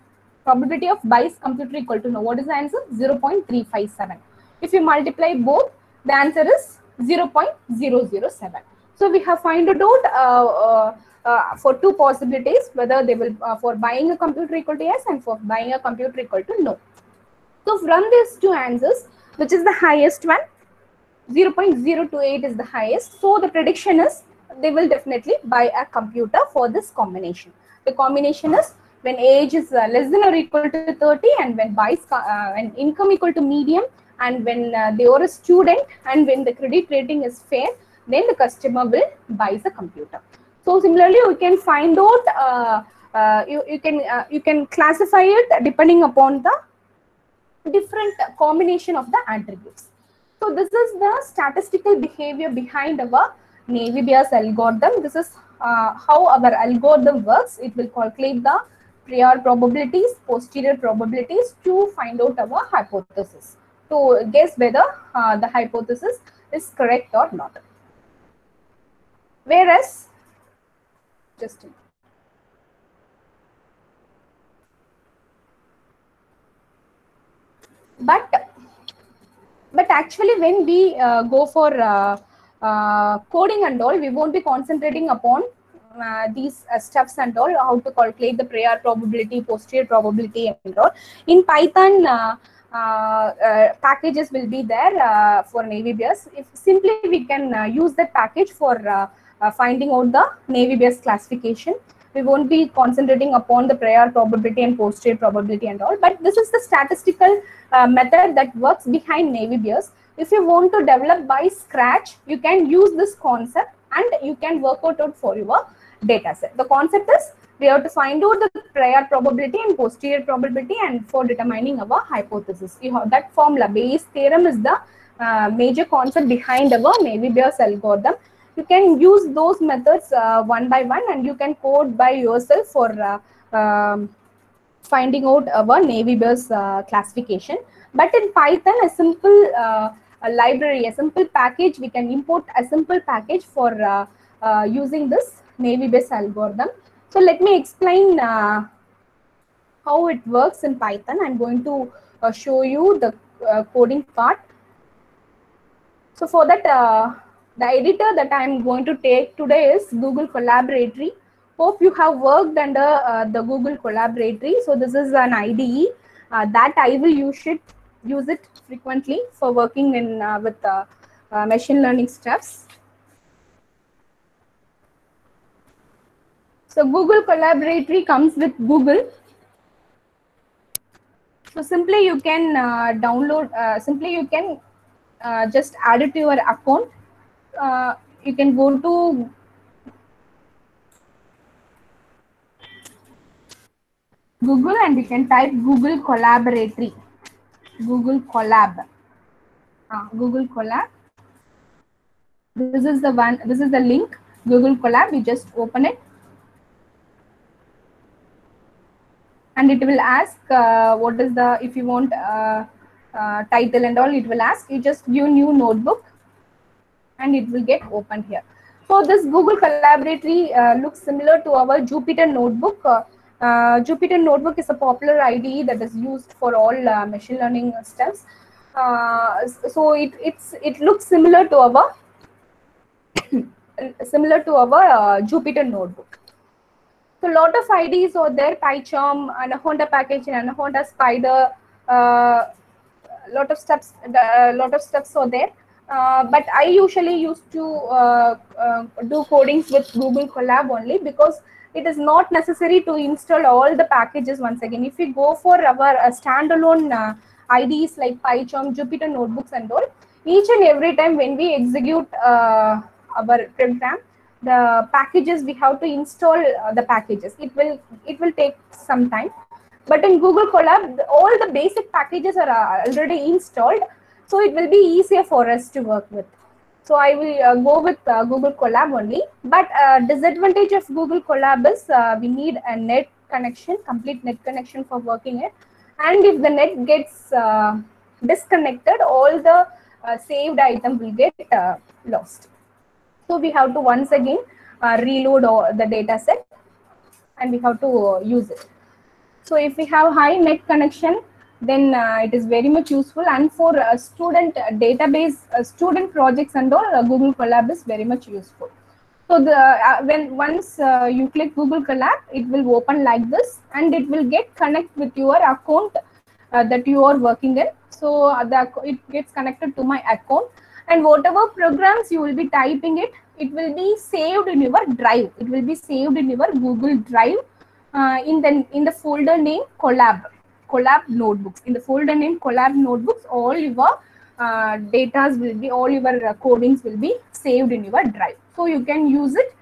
Probability of buys computer equal to no. What is the answer? 0.357. If you multiply both, the answer is 0.007. So we have find out for two possibilities, whether they will for buying a computer equal to yes and for buying a computer equal to no. So from these two answers, which is the highest one? 0.028 is the highest. So the prediction is they will definitely buy a computer for this combination. The combination is when age is less than or equal to 30 and when when income equal to medium and when they are a student and when the credit rating is fair, then the customer will buy the computer. So similarly, we can find out you can classify it depending upon the different combination of the attributes. So this is the statistical behavior behind our Navy Bayes algorithm. This is how our algorithm works. It will calculate the prior probabilities, posterior probabilities to find out our hypothesis, to guess whether the hypothesis is correct or not. Whereas, just a minute. But actually when we go for coding and all, we won't be concentrating upon these stuffs and all, how to calculate the prior probability, posterior probability and all. In Python, packages will be there for Navy Bayes. If simply we can use that package for finding out the Navy Bayes classification. We won't be concentrating upon the prior probability and posterior probability and all, but this is the statistical method that works behind Navy Bayes. If you want to develop by scratch, you can use this concept and you can work out for your data set. The concept is We have to find out the prior probability and posterior probability, and for determining our hypothesis. You have that formula. Bayes theorem is the major concept behind our Navier-Bayes algorithm. You can use those methods one by one, and you can code by yourself for finding out our Navier-Bayes classification. But in Python, a simple a library, a simple package, we can import a simple package for using this Navier-Bayes algorithm. So let me explain how it works in Python. I'm going to show you the coding part. So for that, the editor that I'm going to take today is Google Colaboratory. Hope you have worked under the Google Colaboratory. So this is an IDE that I will use it frequently for working in with machine learning stuffs. So Google Colaboratory comes with Google. So simply you can download, simply you can just add it to your account. You can go to Google and you can type Google Colaboratory, Google Colab, Google Colab. This is the one, this is the link, Google Colab. You just open it and it will ask what is the, if you want title and all, it will ask. You just give new notebook and it will get open here. So this Google Colaboratory looks similar to our Jupyter Notebook. Jupyter Notebook is a popular IDE that is used for all machine learning stuffs. So it looks similar to our Jupyter Notebook. So a lot of IDEs are there: PyCharm, Anaconda package, and Anaconda Spider. Lot of steps are there. But I usually used to do codings with Google Colab only, because it is not necessary to install all the packages once again. If we go for our standalone IDEs like PyCharm, Jupyter Notebooks and all, each and every time when we execute our program, the packages, we have to install the packages. It will take some time. But in Google Colab, all the basic packages are already installed, so it will be easier for us to work with. So I will go with Google Colab only. But disadvantage of Google Colab is we need a net connection, complete net connection for working it. And if the net gets disconnected, all the saved item will get lost. So we have to once again reload the data set and we have to use it. So if we have high net connection, then it is very much useful. And for student database, student projects and all, Google Colab is very much useful. So the once you click Google Colab, it will open like this, and it will get connect with your account that you are working in. So it gets connected to my account, and whatever programs you will be typing it will be saved in your drive. It will be saved in your Google Drive in the folder name Colab Notebooks. In the folder name Colab Notebooks, all your datas will be, all your codings will be saved in your drive. So you can use it.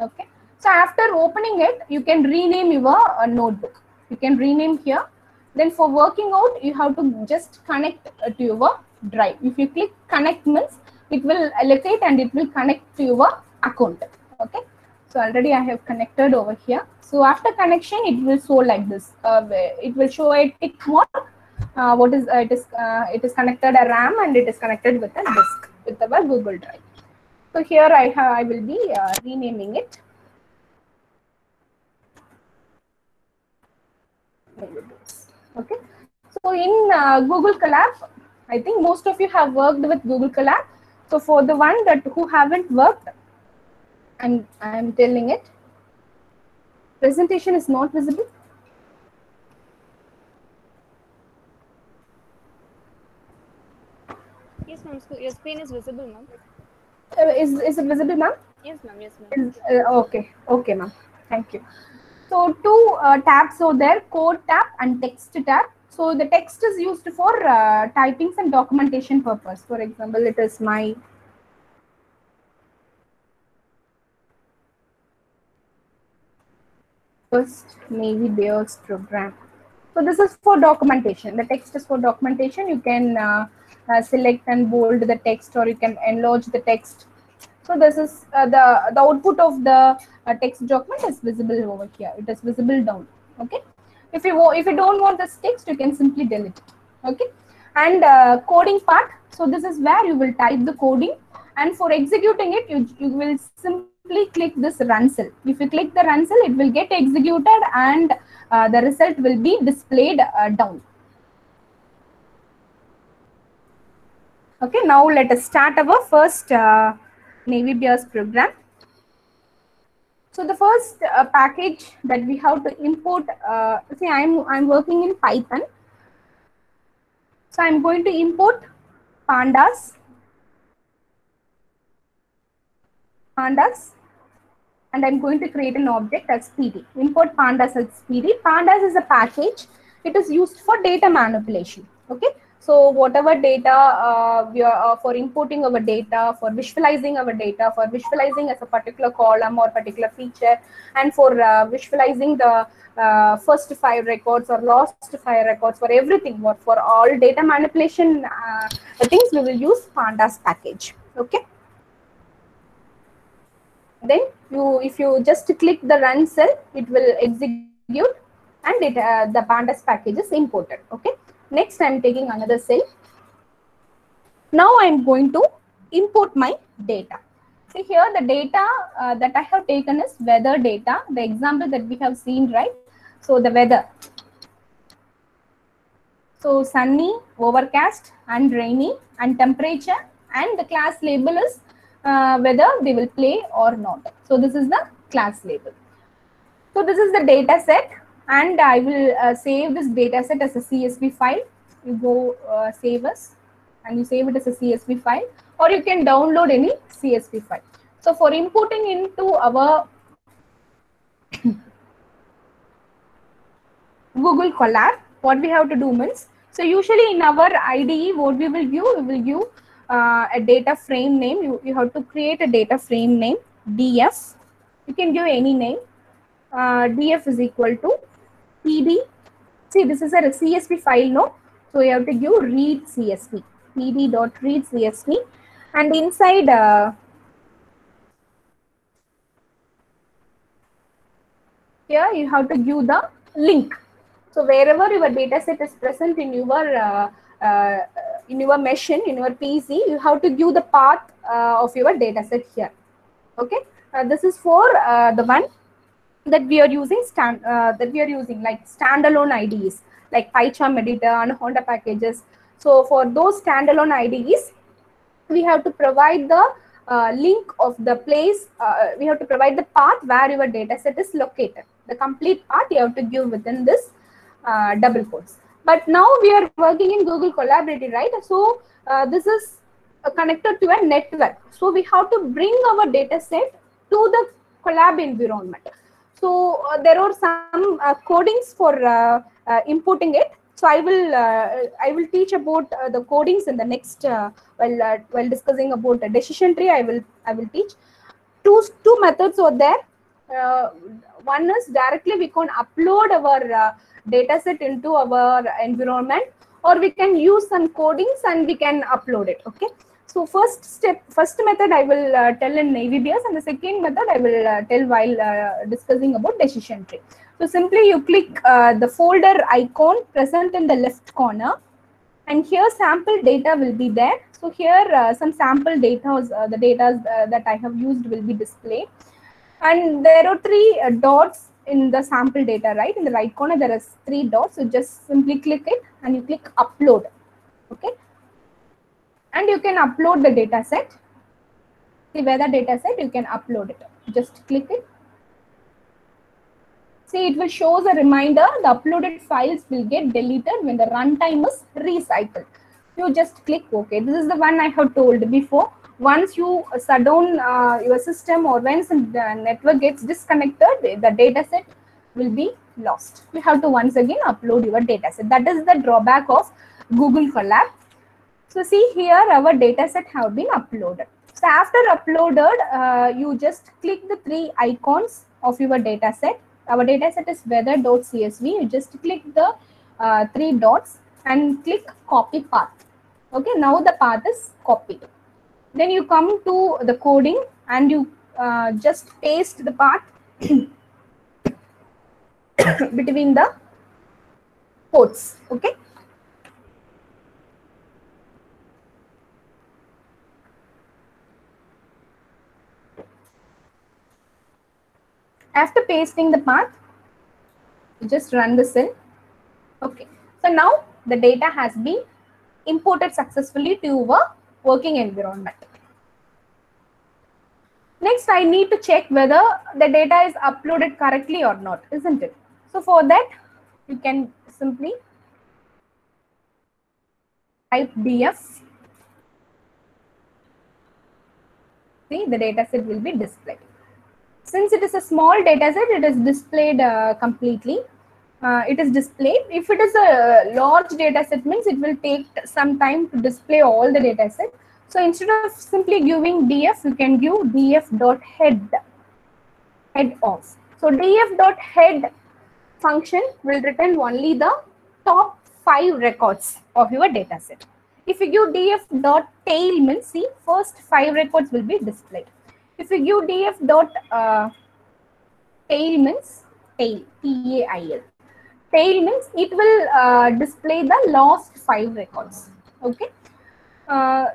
Okay. So after opening it, you can rename your notebook. You can rename here. Then for working out, you have to just connect to your drive. If you click connect means, it will allocate and it will connect to your account. Okay. So already I have connected over here. So after connection, it will show like this. It will show a tick mark. It is connected a RAM and it is connected with a disk with our Google Drive. So here I will be renaming it. Okay. So in Google Colab, I think most of you have worked with Google Colab. So for the one who haven't worked, and I am telling it, presentation is not visible.
Yes, ma'am. Your screen is visible, ma'am.
Is it visible, ma'am?
Yes, ma'am. Yes, ma'am.
Okay, ma'am. Thank you. So two tabs are there: code tab and text tab. So the text is used for typings and documentation purpose. For example, it is my first Navy Bears program. So this is for documentation. The text is for documentation. You can select and bold the text, or you can enlarge the text. So this is the output of the text document is visible over here. It is visible down. Okay. If you don't want this text, you can simply delete it. Okay. And coding part. So this is where you will type the coding, and for executing it, you will simply click this run cell. If you click the run cell, it will get executed, and the result will be displayed down. Okay, now let us start our first Navy Bears program. So the first package that we have to import, see, I'm working in Python. So I'm going to import pandas, and I'm going to create an object as PD. Import pandas as PD. Pandas is a package. It is used for data manipulation. Okay. So whatever data we are for importing our data, for visualizing our data, for visualizing as a particular column or particular feature, and for visualizing the first 5 records or last 5 records, for everything, for all data manipulation things, we will use pandas package. Okay. Then if you just click the run cell, it will execute, and the pandas package is imported. Okay. Next, I'm taking another cell. Now I'm going to import my data. See here, the data that I have taken is weather data, the example that we have seen, right? So the weather. So sunny, overcast, and rainy, and temperature, and the class label is whether they will play or not. So this is the class label. So this is the data set, and I will save this data set as a CSV file. You go save as, and you save it as a CSV file, or you can download any CSV file. So for importing into our Google Colab, what we have to do means, so usually in our IDE, what we will give a data frame name. You have to create a data frame name, DF. You can give any name. DF is equal to PD. See, this is a CSV file, no? So you have to give read CSV, PD.read CSV, and inside here you have to give the link. So wherever your data set is present in your machine, in your PC, you have to give the path of your data set here. Okay, this is for the one that we are using like standalone IDEs like PyCharm editor and Honda packages. So for those standalone IDEs, we have to provide the link of the place. We have to provide the path where your data set is located. The complete path you have to give within this double quotes. But now we are working in Google Collaborate, right? So this is connected to a network. So we have to bring our data set to the Colab environment. So there are some codings for importing it. So I will teach about the codings in the next while discussing about the decision tree. I will teach two methods are there. One is directly we can upload our data set into our environment, or we can use some codings and we can upload it. Okay. So first method I will tell in Navy Bears, and the second method I will tell while discussing about decision tree. So simply you click the folder icon present in the left corner, and here sample data will be there. So here some sample data, the data that I have used will be displayed, and there are 3 dots in the sample data, right? In the right corner there is 3 dots. So just simply click it and you click upload. Okay. And you can upload the data set. See where the data set, you can upload it. Just click it. See, it will show a reminder the uploaded files will get deleted when the runtime is recycled. You just click OK. This is the one I have told before. Once you shut down your system, or once the network gets disconnected, the data set will be lost. You have to once again upload your data set. That is the drawback of Google Colab. So see here our data set have been uploaded. So after uploaded, you just click the 3 icons of your data set. our data set is weather.csv. You just click the three dots and click copy path. Okay, now the path is copied. Then you come to the coding and you just paste the path between the quotes. Okay. After pasting the path, you just run the cell. Okay. So now the data has been imported successfully to our working environment. Next, I need to check whether the data is uploaded correctly or not, isn't it? So for that, you can simply type df. See, the data set will be displayed. Since it is a small data set, it is displayed completely. It is displayed. If it is a large data set, means it will take some time to display all the data set. So instead of simply giving df, you can give df.head, head off. So df.head function will return only the top 5 records of your data set. If you give df.tail, means see, first 5 records will be displayed. If you give df.tail, means tail, T-A-I-L. Tail means it will display the last 5 records. Okay.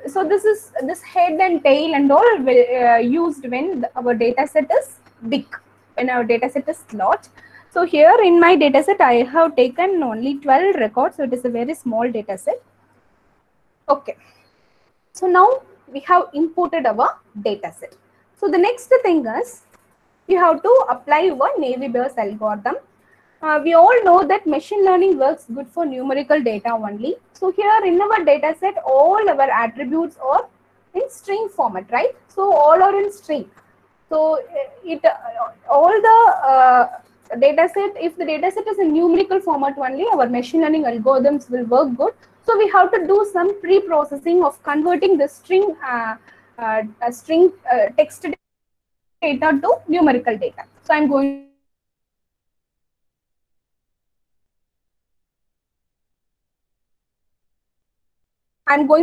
So this head and tail and all will used when our data set is big, when our data set is large. So here in my data set, I have taken only 12 records, so it is a very small data set. Okay. So now we have imported our data set. So the next thing is you have to apply your Navier-Bayes algorithm. We all know that machine learning works good for numerical data only. So here in our data set, all our attributes are in string format, right? So all are in string. So all the data set, if the data set is in numerical format only, our machine learning algorithms will work good. So we have to do some pre-processing of converting the string text data to numerical data. So I'm going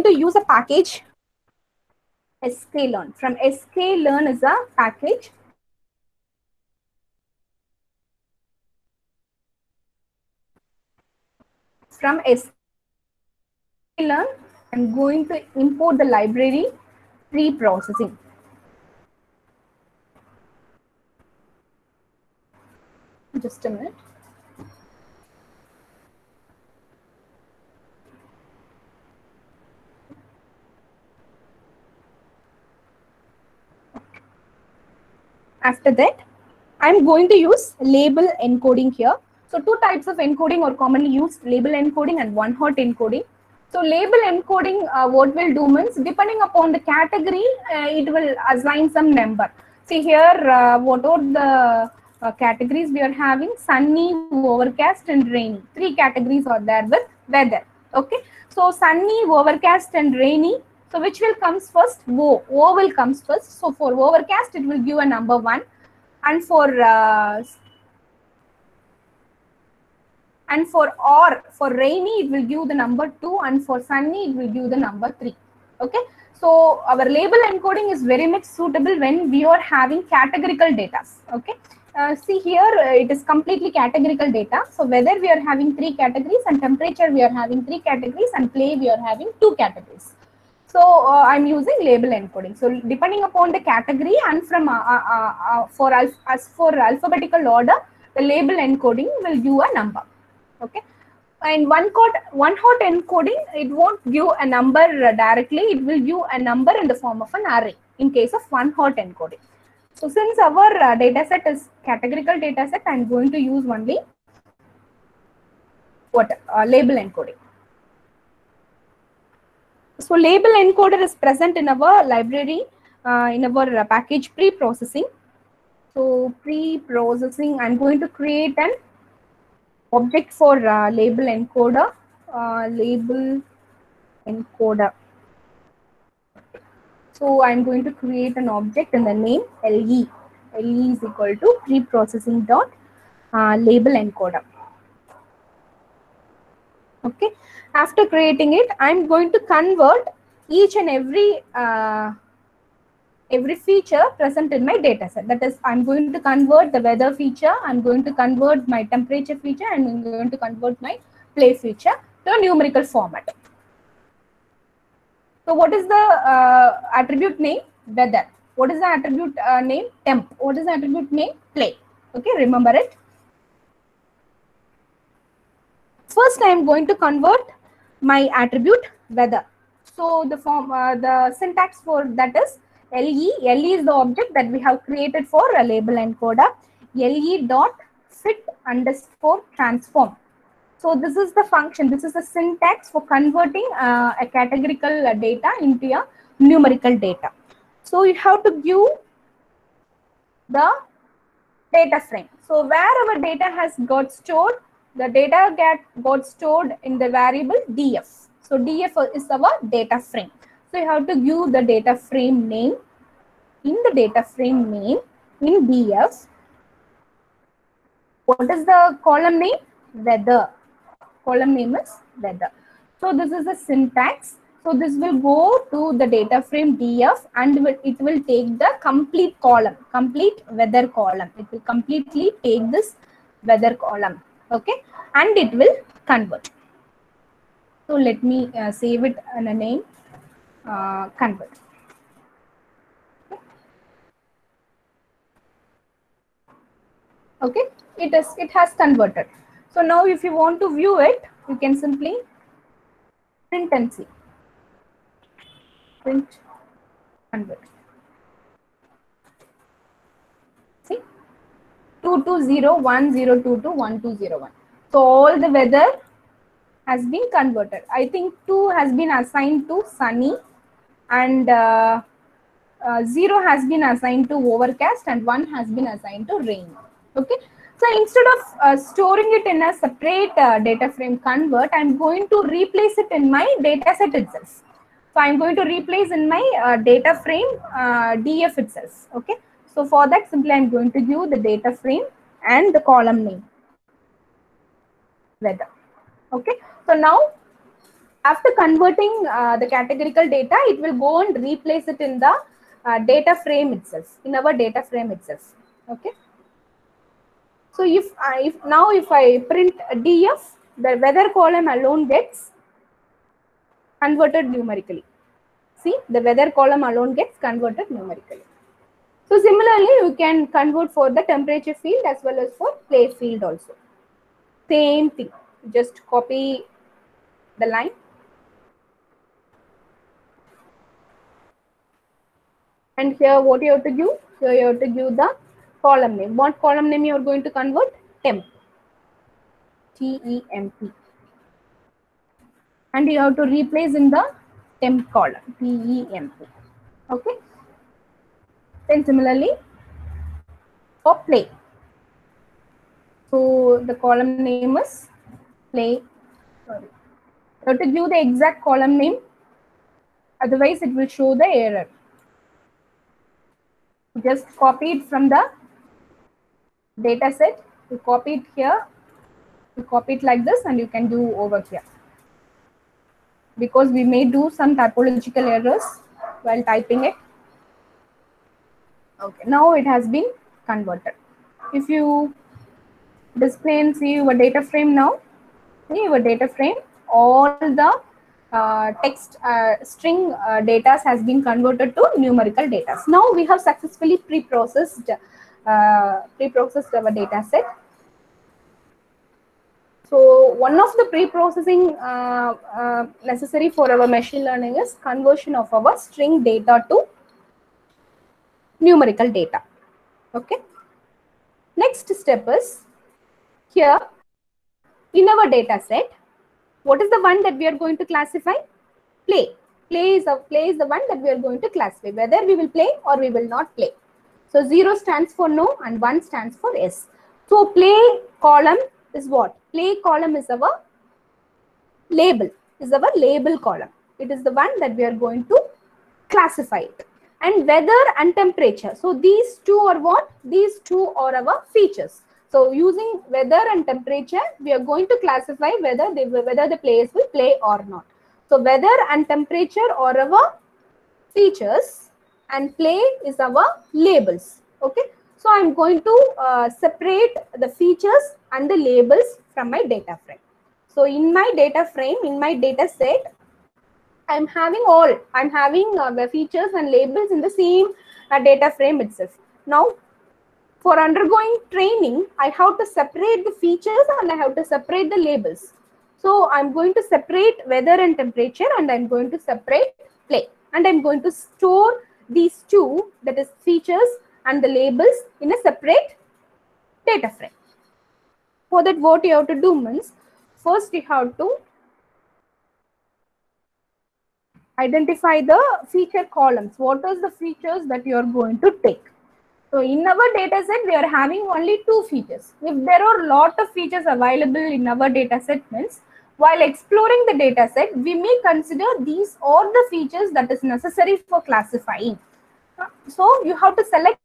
to use a package sklearn. From sklearn is a package. From sklearn, I'm going to import the library pre-processing. Just a minute. After that, I'm going to use label encoding here. So two types of encoding are commonly used, label encoding and one-hot encoding. So label encoding, what will do means, depending upon the category, it will assign some number. See here, what are the categories we are having? Sunny, overcast and rainy. 3 categories are there with weather. Okay. So sunny, overcast and rainy. So which will comes first? O will comes first. So for overcast, it will give a number 1. And for rainy, it will give the number 2, and for sunny, it will give the number 3. Okay. So our label encoding is very much suitable when we are having categorical data. Okay. See here, it is completely categorical data. So whether we are having 3 categories, and temperature we are having 3 categories, and play we are having 2 categories. So I'm using label encoding. So depending upon the category and from for alphabetical order, the label encoding will give a number. Okay. And one-hot encoding, it won't give a number directly. It will give a number in the form of an array in case of one-hot encoding. So since our data set is categorical data set, I'm going to use only label encoding. So label encoder is present in our library, in our package pre-processing. So pre-processing, I'm going to create an object for label encoder. Label encoder. So I'm going to create an object in the name LE. LE is equal to pre-processing dot label encoder. Okay, after creating it, I'm going to convert each and every feature present in my data set. That is, I'm going to convert the weather feature, I'm going to convert my temperature feature, and I'm going to convert my play feature to a numerical format. So what is the attribute name? Weather. What is the attribute name? Temp. What is the attribute name? Play. Okay, remember it. First, I am going to convert my attribute weather. So the syntax for that is LE. LE is the object that we have created for a label encoder. LE dot fit underscore transform. So this is the function. This is the syntax for converting a categorical data into a numerical data. So you have to give the data frame. So where our data has got stored, the data got stored in the variable df. So df is our data frame. So you have to give the data frame name. In the data frame name in df, what is the column name? Weather. Column name is weather. So this is the syntax. So this will go to the data frame df and it will take the complete column, complete weather column. It will completely take this weather column. Okay, and it will convert. So let me save it in a name, convert. Okay, it has converted. So now if you want to view it, you can simply print and see. Print, convert. See, 22010221201. So all the weather has been converted. I think 2 has been assigned to sunny, and 0 has been assigned to overcast, and 1 has been assigned to rain. Okay. So instead of storing it in a separate data frame convert, I'm going to replace it in my data set itself. So I'm going to replace in my data frame df itself. Okay. So for that, simply I'm going to give the data frame and the column name weather. Okay. So now after converting the categorical data, it will go and replace it in the data frame itself, in our data frame itself. Okay. So if I print df, the weather column alone gets converted numerically. See, the weather column alone gets converted numerically. So similarly, you can convert for the temperature field as well as for play field also. Same thing. Just copy the line. And here what you have to give? Here you have to give the column name. What column name you are going to convert? Temp. T-E-M-P. And you have to replace in the temp column. T-E-M-P. Okay. Then similarly for play. So the column name is play. Sorry. You have to give the exact column name. Otherwise it will show the error. Just copy it from the data set. You copy it here. You copy it like this and you can do over here. Because we may do some typological errors while typing it. Okay, now it has been converted. If you display and see your data frame now, see your data frame, all the text string data has been converted to numerical data. Now we have successfully pre-processed our data set. So one of the pre-processing necessary for our machine learning is conversion of our string data to numerical data. Okay. Next step is here in our data set. What is the one that we are going to classify? Play. Play is the one that we are going to classify, whether we will play or we will not play. So 0 stands for no and 1 stands for yes. So play column is what? Play column is our label, column. It is the one that we are going to classify it. And weather and temperature. So these two are what? These two are our features. So using weather and temperature, we are going to classify whether the players will play or not. So weather and temperature are our features and play is our labels. Okay. So I'm going to separate the features and the labels from my data frame. So in my data frame, in my data set, I'm having the features and labels in the same data frame itself. Now, for undergoing training, I have to separate the features and I have to separate the labels. So I'm going to separate weather and temperature, and I'm going to separate play. And I'm going to store these two, that is features and the labels, in a separate data frame. For that, what you have to do means, first you have to identify the feature columns. What are the features that you are going to take? So in our data set, we are having only two features. If there are a lot of features available in our data set, means while exploring the data set, we may consider these are the features that is necessary for classifying. So you have to select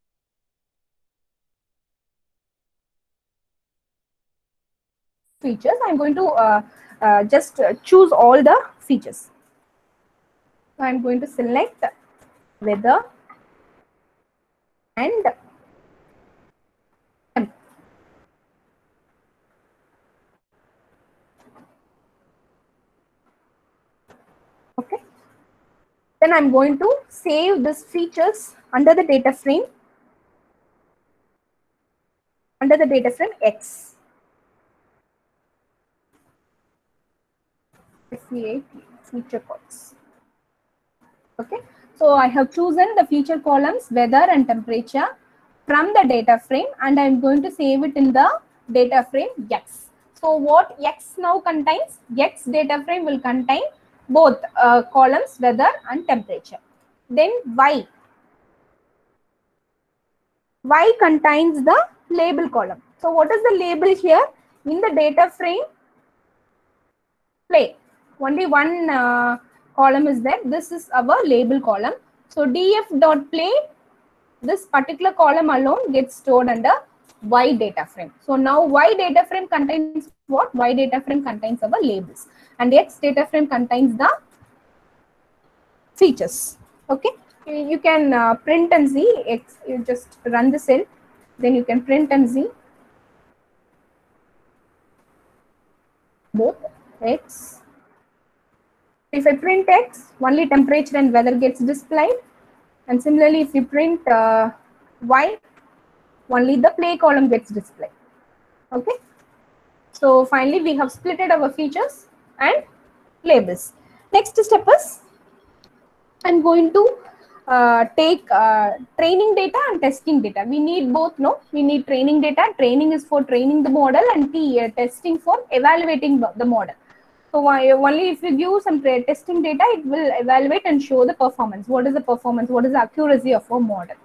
features. I'm going to just choose all the features. So I'm going to select weather and temp. Okay. Then I'm going to save these features under the data frame, X. Feature columns. Okay, so I have chosen the feature columns weather and temperature from the data frame, and I'm going to save it in the data frame X. So what X now contains? X data frame will contain both columns weather and temperature. Then Y contains the label column. So what is the label here? In the data frame play, only one column is there. This is our label column. So df.play, this particular column alone gets stored under Y data frame. So now Y data frame contains what? Y data frame contains our labels, and X data frame contains the features. Okay, you can print and see X. You just run the cell, then you can print and see both X. If I print X, only temperature and weather gets displayed, and similarly if you print Y, only the play column gets displayed. Okay, so finally we have splitted our features and labels. Next step is I'm going to take training data and testing data. We need both, no? We need training data. Training is for training the model, and testing for evaluating the model. So only if you give some testing data, it will evaluate and show the performance. What is the performance? What is the accuracy of a model?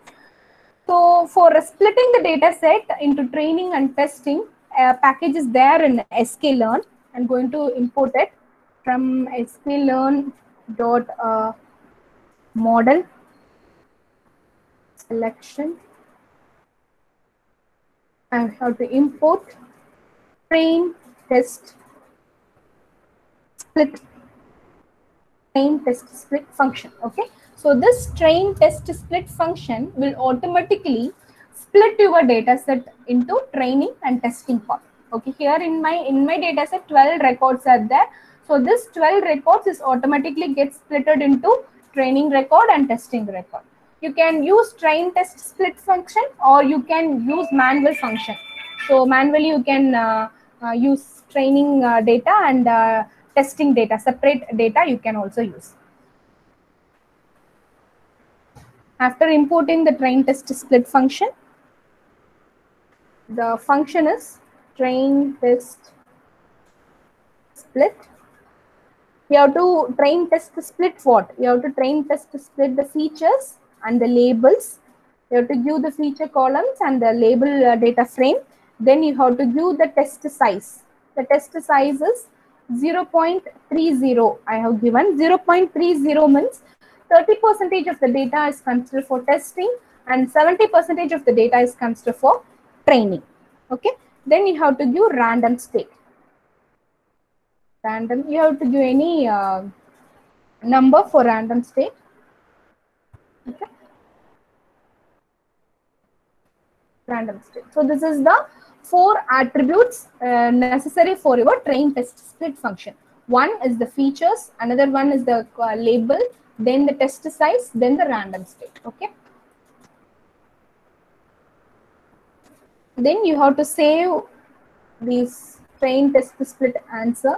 So for splitting the data set into training and testing, a package is there in sklearn. I'm going to import it from sklearn.model selection. I have to import train test split function. Okay, so this train test split function will automatically split your data set into training and testing part. Okay, here in my data set 12 records are there. So this 12 records is automatically gets splitted into training record and testing record. You can use train test split function, or you can use manual function. So manually you can use training data and testing data, separate data you can also use. After importing the train test split function, the function is train test split. You have to train test split what? You have to train test split the features and the labels. You have to give the feature columns and the label data frame. Then you have to give the test size. The test size is 0.30. I have given 0.30 means 30% of the data is considered for testing and 70% of the data is considered for training. Okay. Then you have to give random state. Random, you have to give any number for random state. Okay. Random state. So this is the 4 attributes necessary for your train test split function. One is the features, another one is the label, then the test size, then the random state. Okay. Then you have to save these train test split answer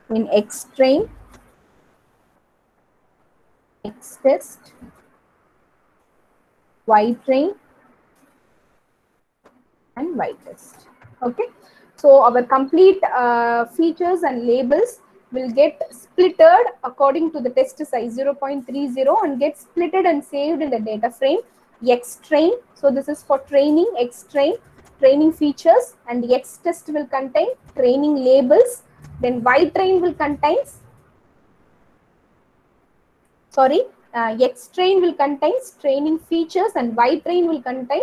in Xtrain, Xtest, Ytrain, and Ytest. Okay, so our complete features and labels will get splitted according to the test size 0.30 and get splitted and saved in the data frame Xtrain. So this is for training, Xtrain, training features, and Xtest will contain training labels. Then Ytrain will contain, Xtrain will contain training features and Ytrain will contain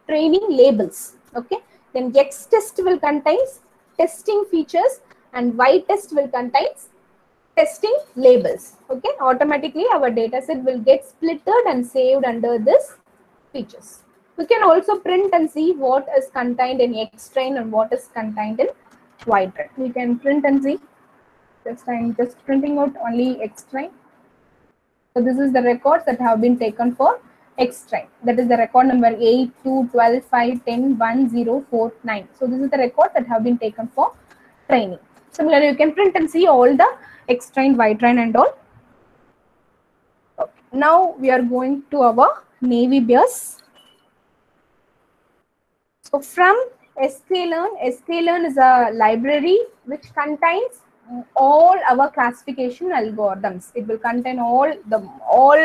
training labels. Okay, then Xtest will contain testing features and Ytest will contain testing labels. Okay, automatically our data set will get splitted and saved under this features. We can also print and see what is contained in Xtrain and what is contained in Ytrain. We can print and see. I'm just printing out only Xtrain. So this is the records that have been taken for Xtrain. That is the record number 8, 2, 12, 5, 10, 1, 0, 4, 9. So this is the record that have been taken for training. Similarly, you can print and see all the Xtrain, Ytrain and all. Okay. Now we are going to our NaviBIOS. So from sklearn is a library which contains all our classification algorithms. It will contain all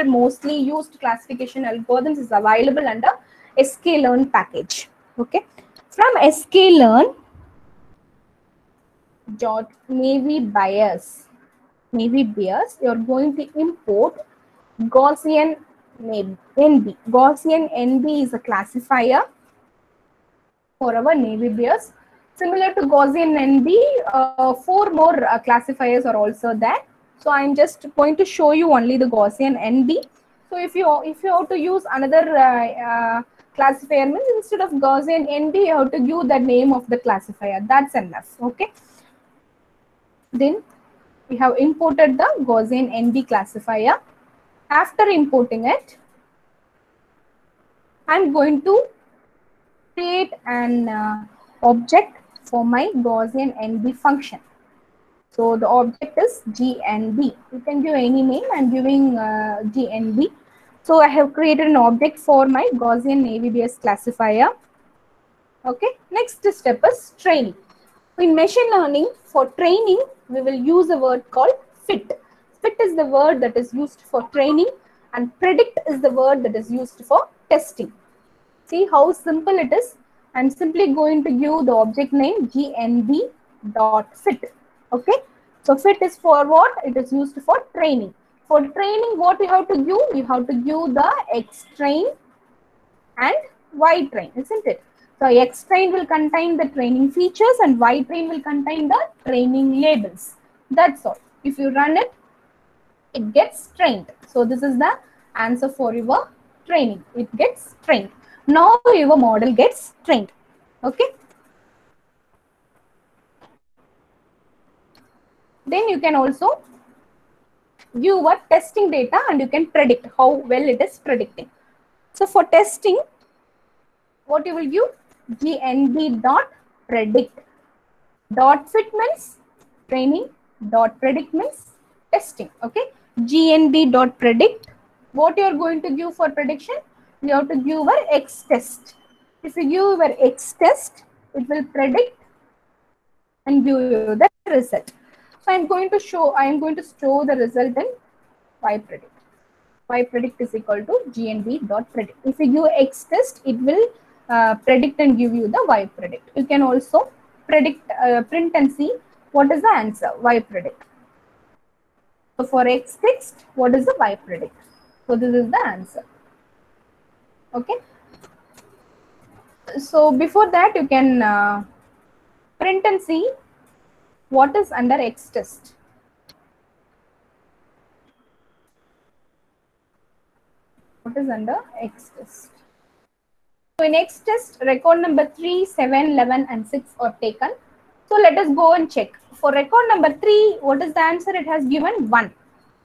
mostly used classification algorithms is available under sklearn package. Okay, from sklearn .NaviBIOS, you are going to import Gaussian NB. Gaussian NB is a classifier for our NaviBIOS. Similar to Gaussian NB, 4 more classifiers are also there. So I'm just going to show you only the Gaussian NB. So if you have to use another classifier, means instead of Gaussian NB, you have to give the name of the classifier. That's enough. Okay. Then we have imported the Gaussian NB classifier. After importing it, I'm going to create an object for my Gaussian NB function. So the object is GNB. You can give any name. I'm giving GNB. So I have created an object for my Gaussian NaviBIOS classifier. Okay. Next step is training. In machine learning, for training, we will use a word called fit. Fit is the word that is used for training, and predict is the word that is used for testing. See how simple it is. I'm simply going to give the object name gnb.fit. Okay. So fit is for what? It is used for training. For training, what you have to give? You have to give the Xtrain and Ytrain, isn't it? So Xtrain will contain the training features and Ytrain will contain the training labels. That's all. If you run it, it gets trained. So this is the answer for your training. It gets trained. Now your model gets trained. Okay. Then you can also view what testing data and you can predict how well it is predicting. So for testing, what you will view? gnb.predict. .fit means training, .predict means testing. Okay. gnb.predict. What you are going to give for prediction? You have to give your Xtest. If you give your Xtest, it will predict and give you the result. So I am going to show the result in Ypredict. Ypredict is equal to gnb.predict. If you give Xtest, it will predict and give you the Ypredict. You can also predict, print and see what is the answer, Ypredict. So for Xtest, what is the Ypredict? So this is the answer. Okay. So before that, you can print and see what is under X test. What is under X test? So in X test, record number 3, 7, 11 and 6 are taken. So let us go and check. For record number 3, what is the answer? It has given 1.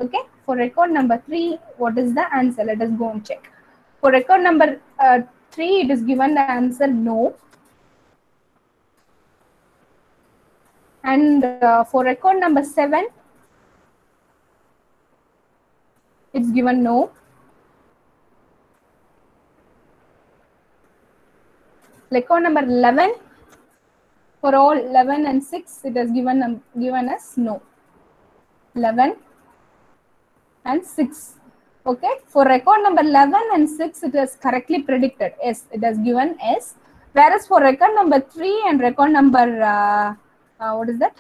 Okay. For record number 3, what is the answer? Let us go and check. For record number 3, it is given the answer no. And for record number 7, it's given no. Record number 11, for all 11 and 6, it has given us no. 11 and 6. Okay. For record number 11 and 6, it is correctly predicted. Yes, it has given S. Whereas for record number 3 and record number, what is that?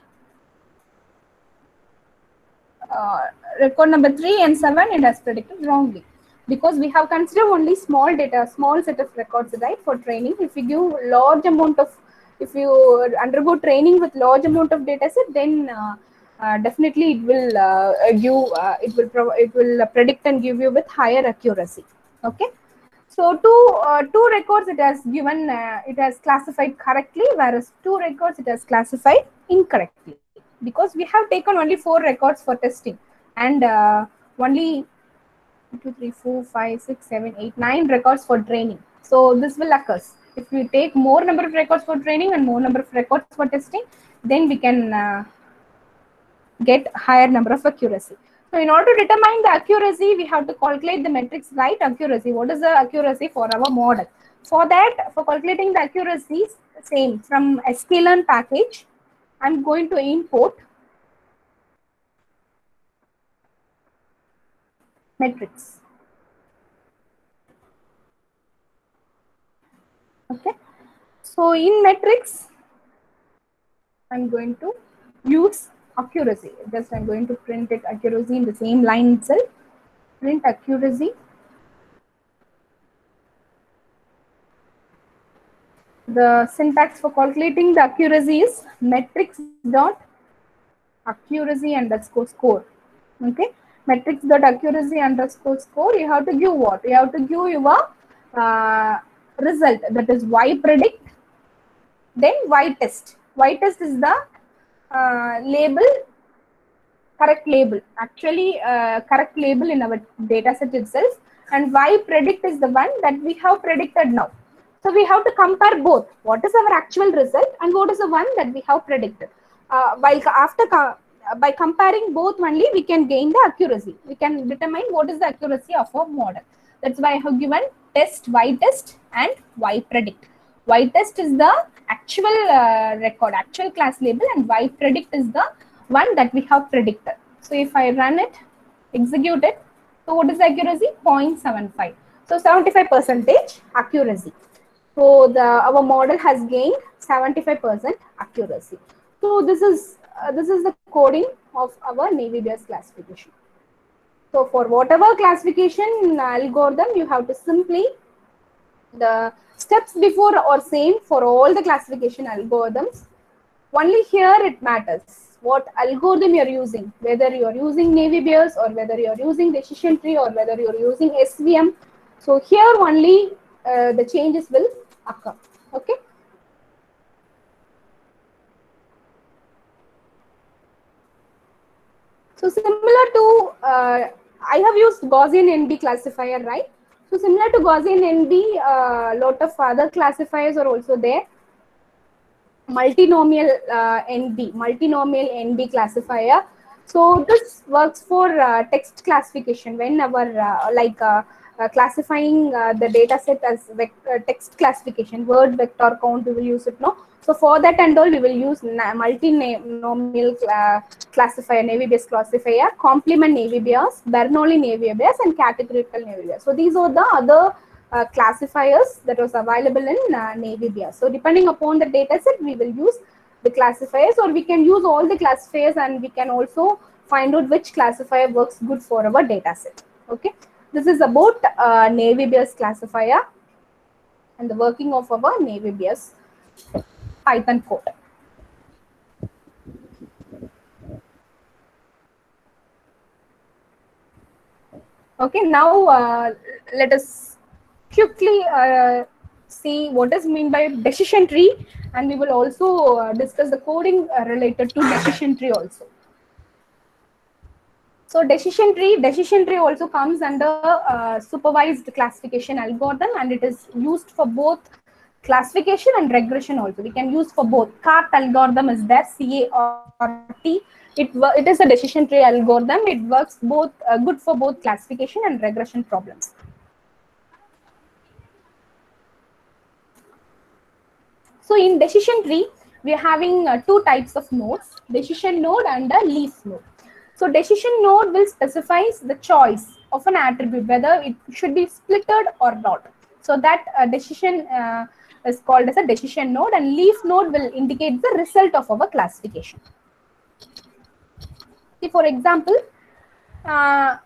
Record number 3 and 7, it has predicted wrongly. Because we have considered only small data, small set of records, right, for training. If you give large amount of, if you undergo training with large amount of data set, then definitely it will it will predict and give you with higher accuracy. Okay. So two records it has given, it has classified correctly, whereas 2 records it has classified incorrectly. Because we have taken only 4 records for testing, and only 2, 3, 4, 5, 6, 7, 8, 9 records for training. So this will occur. If we take more number of records for training and more number of records for testing, then we can get higher number of accuracy. So in order to determine the accuracy, we have to calculate the metrics right accuracy. What is the accuracy for our model? For that, for calculating the accuracy, same from sklearn package, I'm going to import metrics. Okay. So in metrics, I'm going to use accuracy. Just I'm going to print it accuracy in the same line itself. Print accuracy. The syntax for calculating the accuracy is metrics dot accuracy underscore score. Okay. Metrics dot accuracy underscore score. You have to give what? You have to give your result, that is Y predict, then Y test. Y test is the label, correct label, actually correct label in our data set itself, and Y predict is the one that we have predicted now. So we have to compare both. What is our actual result and what is the one that we have predicted. By comparing both only, we can gain the accuracy. We can determine what is the accuracy of our model. That's why I have given test, Y test and Y predict. Y test is the actual record, actual class label, and Y predict is the one that we have predicted. So if I run it, execute it, so what is the accuracy? 0.75. So 75% accuracy. So our model has gained 75% accuracy. So this is the coding of our Navy Bayes classification. So for whatever classification algorithm, you have to simply, the steps before are same for all the classification algorithms. Only here it matters what algorithm you are using, whether you are using Navy Bayes or whether you are using decision tree or whether you are using SVM. So here only the changes will occur. Okay. So similar to, I have used Gaussian NB classifier, right? So similar to Gaussian NB, lot of other classifiers are also there. Multinomial NB classifier. So this works for text classification. When our classifying the data set as text classification, word vector count, we will use it now. So for that and all, we will use multinomial classifier, Navy Bayes classifier, complement Navy Bayes, Bernoulli Navy Bayes, and categorical Navy Bayes. So these are the other classifiers that was available in Navy Bayes. So depending upon the data set, we will use the classifiers, or we can use all the classifiers, and we can also find out which classifier works good for our data set. Okay. This is about Navy Bayes classifier and the working of our Navy Bayes Python code. Okay, now let us quickly see what is mean by decision tree, and we will also discuss the coding related to decision tree also. So decision tree also comes under supervised classification algorithm, and it is used for both classification and regression also. We can use for both. CART algorithm is there, CART. It is a decision tree algorithm. It works both good for both classification and regression problems. So in decision tree, we are having two types of nodes, decision node and a leaf node. So decision node will specify the choice of an attribute, whether it should be splitted or not. So that decision is called as a decision node, and leaf node will indicate the result of our classification. See, for example,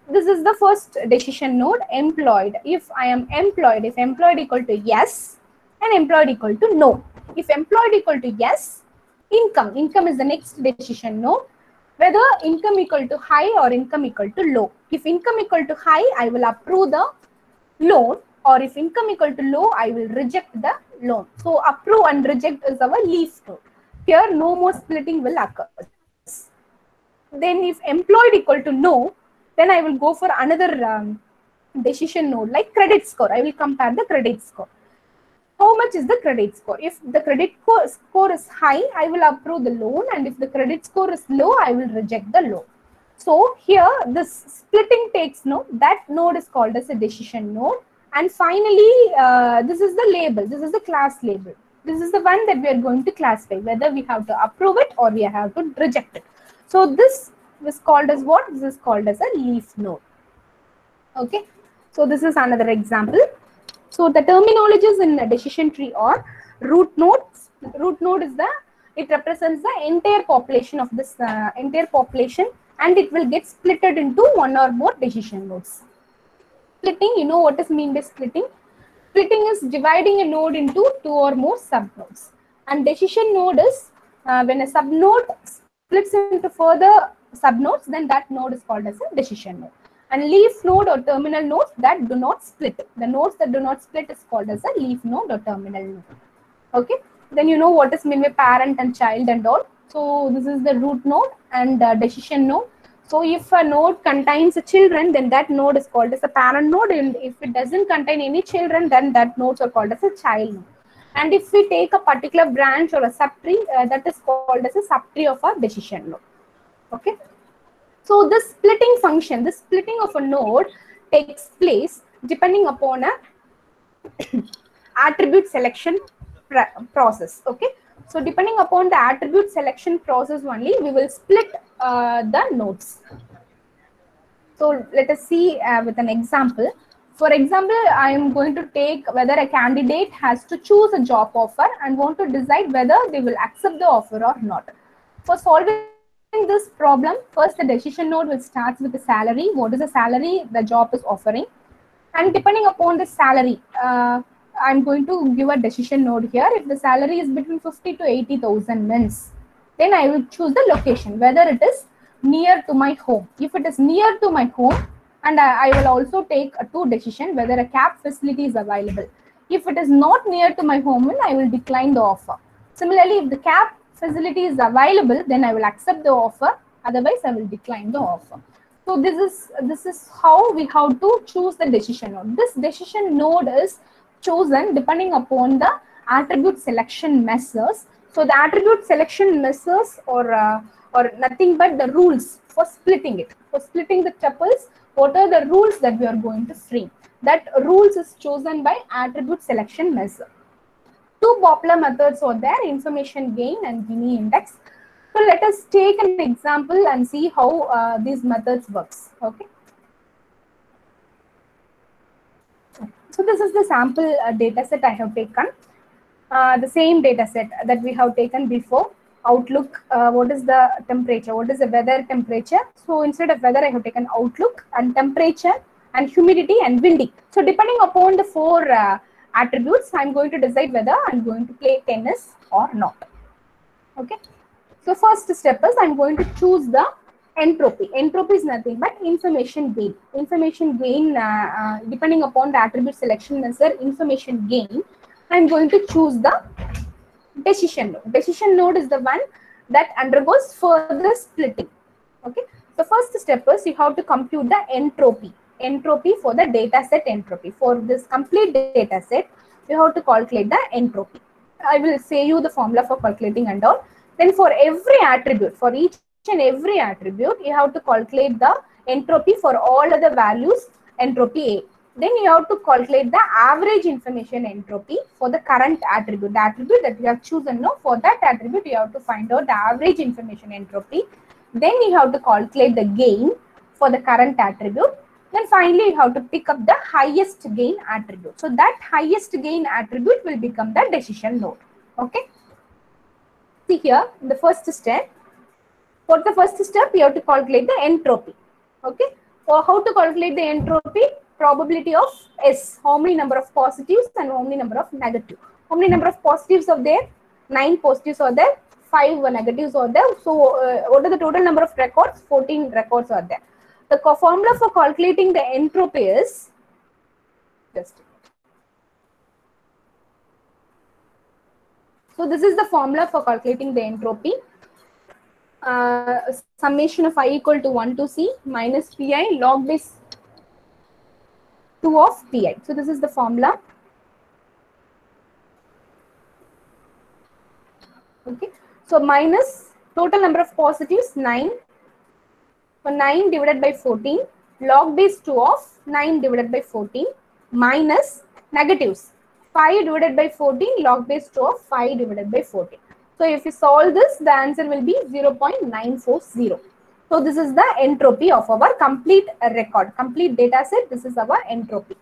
this is the first decision node, employed. If I am employed, if employed equal to yes and employed equal to no. If employed equal to yes, income is the next decision node, whether income equal to high or income equal to low. If income equal to high, I will approve the loan, or if income equal to low, I will reject the loan. So approve and reject is our leaf node. Here no more splitting will occur. Then if employed equal to no, then I will go for another decision node like credit score. I will compare the credit score. How much is the credit score? If the credit score is high, I will approve the loan, and if the credit score is low, I will reject the loan. So here this splitting takes node. That node is called as a decision node. And finally, this is the label. This is the class label. This is the one that we are going to classify, whether we have to approve it or we have to reject it. So this is called as what? This is called as a leaf node. Okay. So this is another example. So the terminologies in a decision tree are root nodes. Root node is it represents the entire population of this entire population, and it will get splitted into one or more decision nodes. Splitting, you know what is mean by splitting? Splitting is dividing a node into two or more subnodes. And decision node is when a subnode splits into further subnodes, then that node is called as a decision node. And leaf node or terminal nodes that do not split. The nodes that do not split is called as a leaf node or terminal node. Okay. Then you know what is mean by parent and child and all. So this is the root node and decision node. So if a node contains a children, then that node is called as a parent node. And if it doesn't contain any children, then that nodes are called as a child node. And if we take a particular branch or a subtree, that is called as a subtree of a decision node. Okay. So this splitting function, this splitting of a node takes place depending upon a attribute selection process. Okay. So depending upon the attribute selection process only, we will split the nodes. So let us see with an example. For example, I am going to take whether a candidate has to choose a job offer and want to decide whether they will accept the offer or not. For solving this problem, first the decision node will start with the salary. What is the salary the job is offering? And depending upon the salary, I'm going to give a decision node here. If the salary is between 50 to 80,000 means, then I will choose the location, whether it is near to my home. If it is near to my home, and I will also take a two decision whether a cab facility is available. If it is not near to my home, then I will decline the offer. Similarly, if the cab facility is available, then I will accept the offer. Otherwise, I will decline the offer. So this is how we have to choose the decision node. This decision node is chosen depending upon the attribute selection measures. So the attribute selection measures or nothing but the rules for splitting it. For splitting the tuples, what are the rules that we are going to frame? That rules is chosen by attribute selection measure. Two popular methods are there, information gain and Gini index. So let us take an example and see how these methods works. Okay. So this is the sample data set I have taken. The same data set that we have taken before. Outlook, what is the temperature? What is the weather temperature? So instead of weather, I have taken outlook and temperature and humidity and windy. So depending upon the four attributes, I'm going to decide whether I'm going to play tennis or not. Okay. So first step is I'm going to choose the Entropy. Entropy is nothing but information gain. Information gain, depending upon the attribute selection as information gain, I'm going to choose the decision node. Decision node is the one that undergoes further splitting. Okay. The first step is you have to compute the entropy. Entropy for the data set entropy. For this complete data set, you have to calculate the entropy. I will say you the formula for calculating and all. Then for every attribute, for each and every attribute, you have to calculate the entropy for all other values, entropy A. Then you have to calculate the average information entropy for the current attribute. The attribute that you have chosen, no, for that attribute, you have to find out the average information entropy. Then you have to calculate the gain for the current attribute. Then finally, you have to pick up the highest gain attribute. So that highest gain attribute will become the decision node. Okay. See here, in the first step, for the first step, you have to calculate the entropy. Okay. For how to calculate the entropy? Probability of S. How many number of positives and how many number of negatives? How many number of positives are there? 9 positives are there. 5 negatives are there. So, what are the total number of records? 14 records are there. The formula for calculating the entropy is just. So, this is the formula for calculating the entropy. Summation of I equal to 1 to C minus Pi log base 2 of Pi. So, this is the formula. Okay. So, minus total number of positives 9. So, 9 divided by 14 log base 2 of 9 divided by 14 minus negatives 5 divided by 14 log base 2 of 5 divided by 14. So, if you solve this, the answer will be 0.940. So, this is the entropy of our complete record, complete data set. This is our entropy.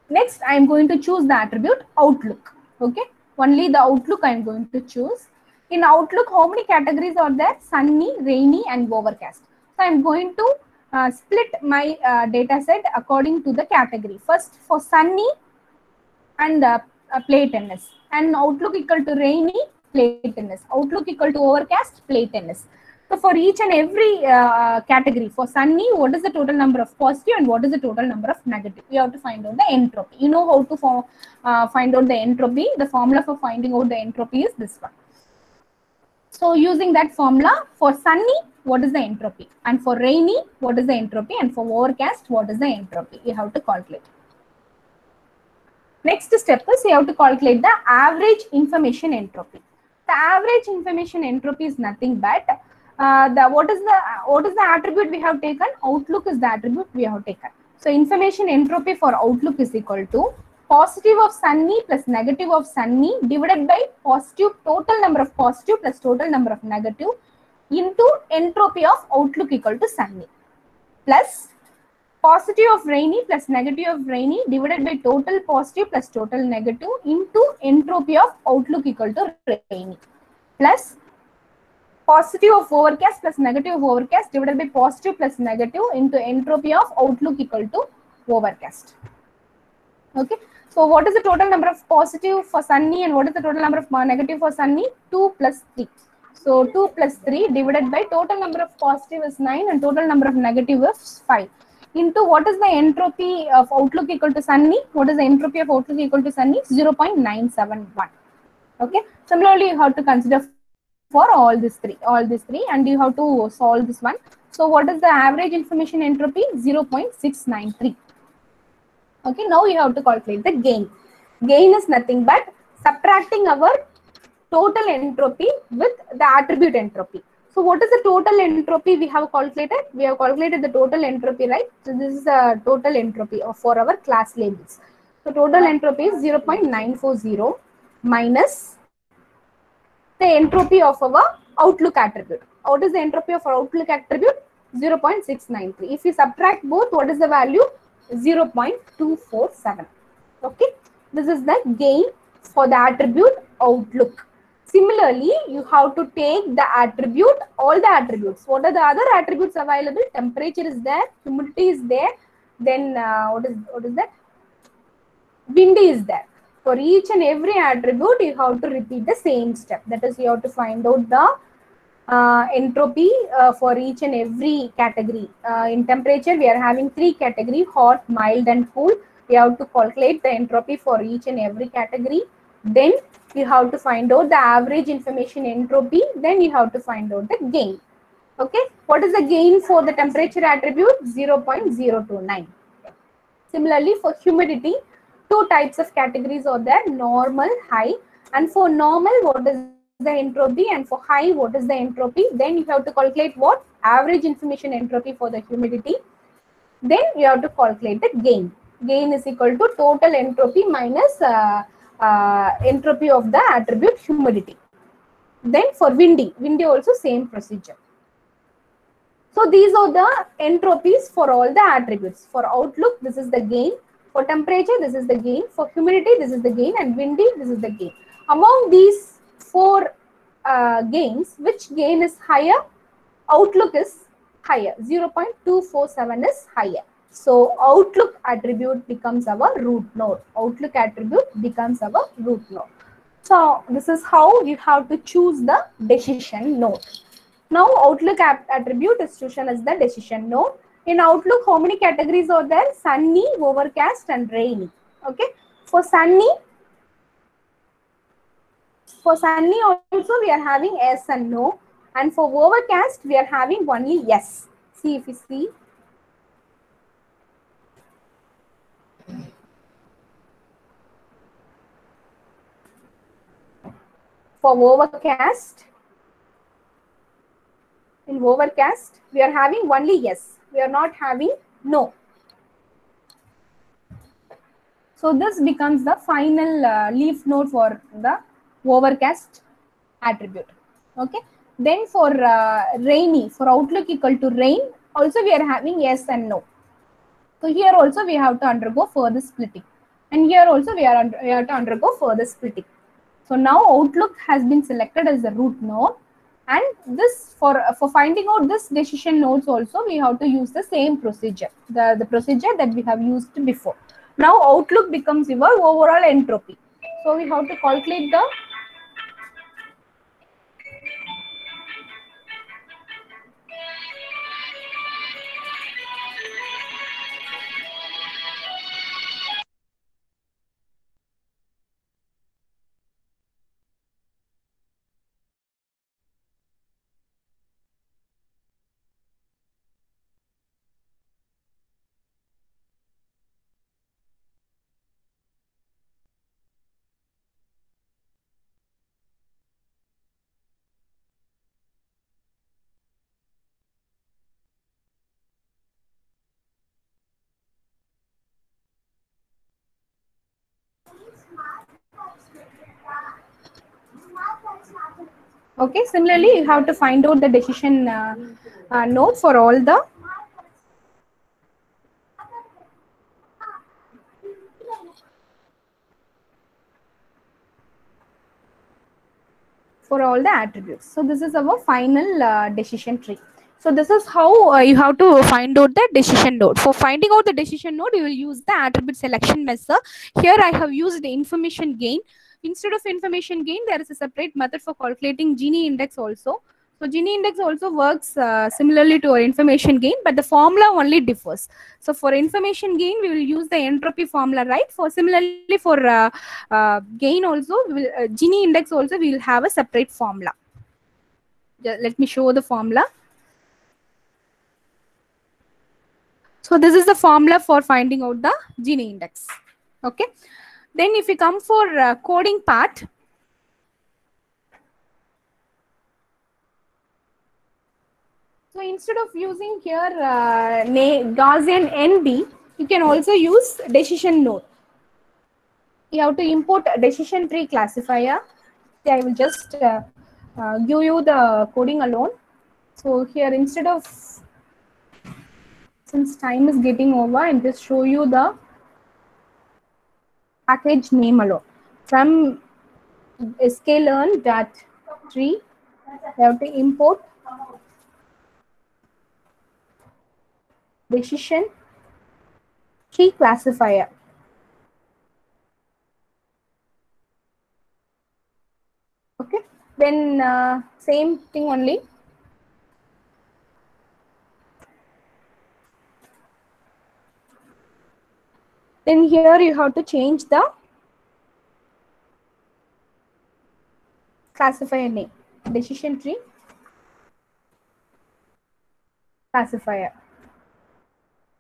Next, I am going to choose the attribute outlook. Okay, only the outlook I am going to choose. In outlook, how many categories are there? Sunny, rainy, and overcast. So, I am going to split my data set according to the category. First, for sunny and play tennis, and outlook equal to rainy, play tennis. Outlook equal to overcast, play tennis. So, for each and every category, for sunny, what is the total number of positive and what is the total number of negative? You have to find out the entropy. You know how to find out the entropy. The formula for finding out the entropy is this one. So, using that formula, for sunny, what is the entropy? And for rainy, what is the entropy? And for overcast, what is the entropy? You have to calculate. Next step is you have to calculate the average information entropy. The average information entropy is nothing but what is the attribute we have taken? Outlook is the attribute we have taken. So, information entropy for outlook is equal to positive of sunny plus negative of sunny divided by positive total number of positive plus total number of negative into entropy of outlook equal to sunny plus positive of rainy plus negative of rainy divided by total positive plus total negative into entropy of outlook equal to rainy plus positive of overcast plus negative of overcast divided by positive plus negative into entropy of outlook equal to overcast. Okay. So, what is the total number of positive for sunny and what is the total number of negative for sunny? 2 plus 3. So, 2 plus 3 divided by total number of positive is 9 and total number of negative is 5. Into what is the entropy of outlook equal to sunny? What is the entropy of outlook equal to sunny? 0.971. Okay. Similarly, you have to consider for all these three, and you have to solve this one. So, what is the average information entropy? 0.693. Okay, now you have to calculate the gain. Gain is nothing but subtracting our total entropy with the attribute entropy. So, what is the total entropy we have calculated? We have calculated the total entropy, right? So, this is the total entropy for our class labels. So, total entropy is 0.940 minus the entropy of our outlook attribute. What is the entropy of our outlook attribute? 0.693. If we subtract both, what is the value? 0.247. Okay, this is the gain for the attribute outlook. Similarly, you have to take the attribute, all the attributes. What are the other attributes available? Temperature is there, humidity is there, then what is that? Wind is there. For each and every attribute, you have to repeat the same step. That is, you have to find out the entropy for each and every category. In temperature, we are having 3 categories: hot, mild, and cool. We have to calculate the entropy for each and every category. Then you have to find out the average information entropy. Then you have to find out the gain. Okay, what is the gain for the temperature attribute? 0.029. Similarly, for humidity, 2 types of categories are there: normal, high. And for normal, what is the entropy? And for high, what is the entropy? Then you have to calculate what? Average information entropy for the humidity. Then you have to calculate the gain. Gain is equal to total entropy minus entropy of the attribute humidity. Then for windy also same procedure. So these are the entropies for all the attributes. For outlook, this is the gain. For temperature, this is the gain. For humidity, this is the gain. And windy, this is the gain. Among these 4 gains, which gain is higher? Outlook is higher. 0.247 is higher. So outlook attribute becomes our root node. Outlook attribute becomes our root node. So this is how you have to choose the decision node. Now outlook attribute is chosen as the decision node. In outlook, how many categories are there? Sunny, overcast, and rainy. Okay. For sunny also we are having yes and no. And for overcast, we are having only yes. See if you see. For overcast, in overcast, we are having only yes. We are not having no. So this becomes the final leaf node for the overcast attribute. Okay. Then for rainy, for outlook equal to rain, also we are having yes and no. So here also we have to undergo further splitting. And here also we have to undergo further splitting. So now outlook has been selected as the root node. And this for finding out this decision nodes also, we have to use the same procedure, the procedure that we have used before. Now outlook becomes your overall entropy. So we have to calculate the okay. Similarly, you have to find out the decision node for all the attributes. So this is our final decision tree. So this is how you have to find out the decision node. For finding out the decision node, you will use the attribute selection method. Here I have used the information gain. Instead of information gain, there is a separate method for calculating Gini index also. So Gini index also works similarly to our information gain, but the formula only differs. So for information gain, we will use the entropy formula, right? For similarly for gain also, Gini index also, we will have a separate formula. Let me show the formula. So this is the formula for finding out the Gini index. Okay. Then if we come for coding part, so instead of using here Gaussian ND, you can also use decision node. You have to import a decision tree classifier. I will just give you the coding alone. So here, instead of, since time is getting over, I'll just show you the package name alone. From sklearn.tree, you have to import decision tree classifier. Then same thing only. Then here you have to change the classifier name, decision tree classifier.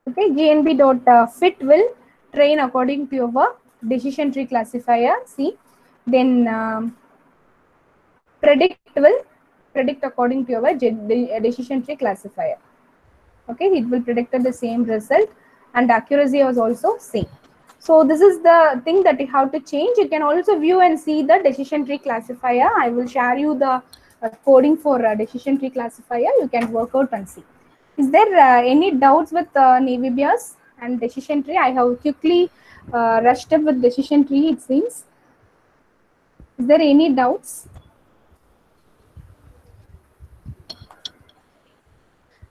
Okay, GNB.fit will train according to your decision tree classifier. See, then predict will predict according to your decision tree classifier. Okay, it will predict the same result, and accuracy was also same. So this is the thing that you have to change. You can also view and see the decision tree classifier. I will share you the coding for decision tree classifier. You can work out and see. Is there any doubts with Navibius and decision tree? I have quickly rushed up with decision tree, it seems. Is there any doubts?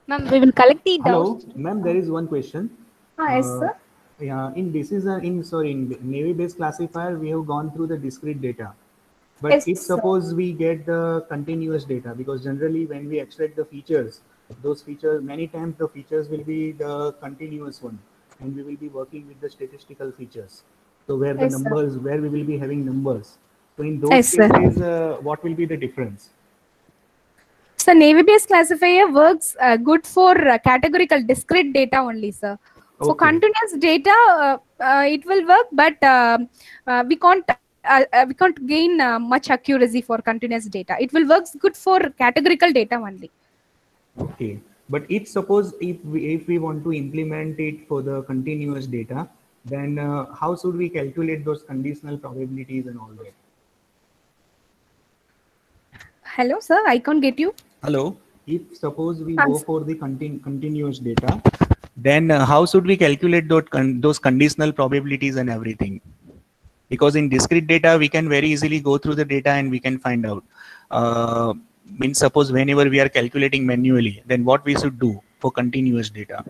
Ma'am, we will collect the
Hello,
doubts.
ma'am. There is one question.
Yes, sir.
Yeah, in Navy-based classifier, we have gone through the discrete data. But
Yes,
if
sir.
suppose we get the continuous data, because generally when we extract the features, those features, many times the features will be the continuous one, and we will be working with the statistical features. So where the
Yes, sir.
numbers, where we will be having numbers. So in those
Yes, sir.
cases, what will be the difference?
So Navy-based classifier works good for categorical discrete data only, sir. For
Okay.
continuous data, it will work, but we can't gain much accuracy for continuous data. It will work good for categorical data only.
Okay, but if suppose if we want to implement it for the continuous data, then how should we calculate those conditional probabilities and all that?
Hello, sir. I can't get you.
Hello. If suppose we
Yes.
go for the continuous data, then how should we calculate those conditional probabilities and everything? Because in discrete data, we can very easily go through the data and we can find out. Means suppose whenever we are calculating manually, then what we should do for continuous data?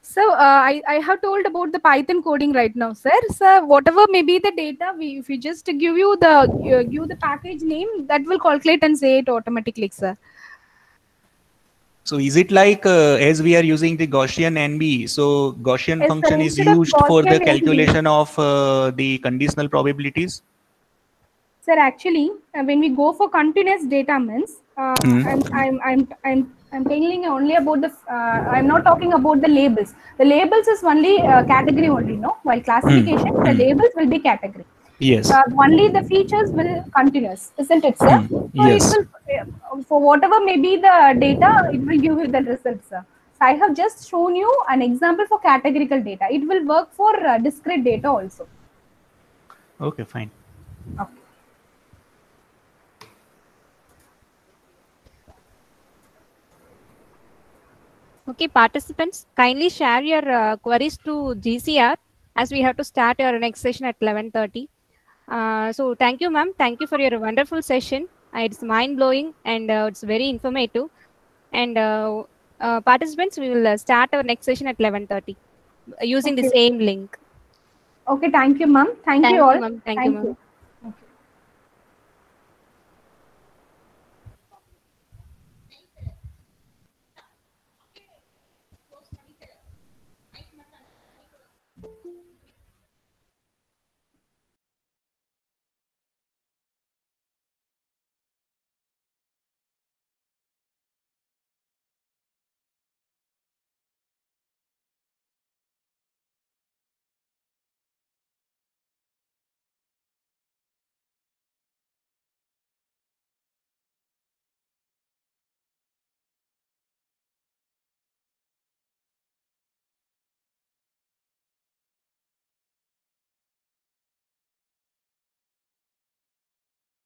So I have told about the Python coding right now, sir. So whatever may be the data, if we just give you the package name, that will calculate and say it automatically, sir.
So is it like as we are using the Gaussian NB, so Gaussian
Yes, sir.
function is
Instead of
used for the
Gaussian NB.
calculation of the conditional probabilities?
Sir, actually, when we go for continuous data means, I'm telling only about the. I'm not talking about the labels. The labels is only category only, no. While classification, the labels will be category.
Yes.
Only the features will continuous, isn't it, sir? So
Yes.
it will, for whatever may be the data, it will give you the results, sir. So I have just shown you an example for categorical data. It will work for discrete data also.
Okay, fine.
Okay.
Okay, participants, kindly share your queries to GCR as we have to start our next session at 11:30. So thank you, ma'am. Thank you for your wonderful session. It's mind-blowing and it's very informative. And participants, we will start our next session at 11:30 using the
Okay.
same link.
Okay, thank you, ma'am. Thank you all.
Thank you, ma'am.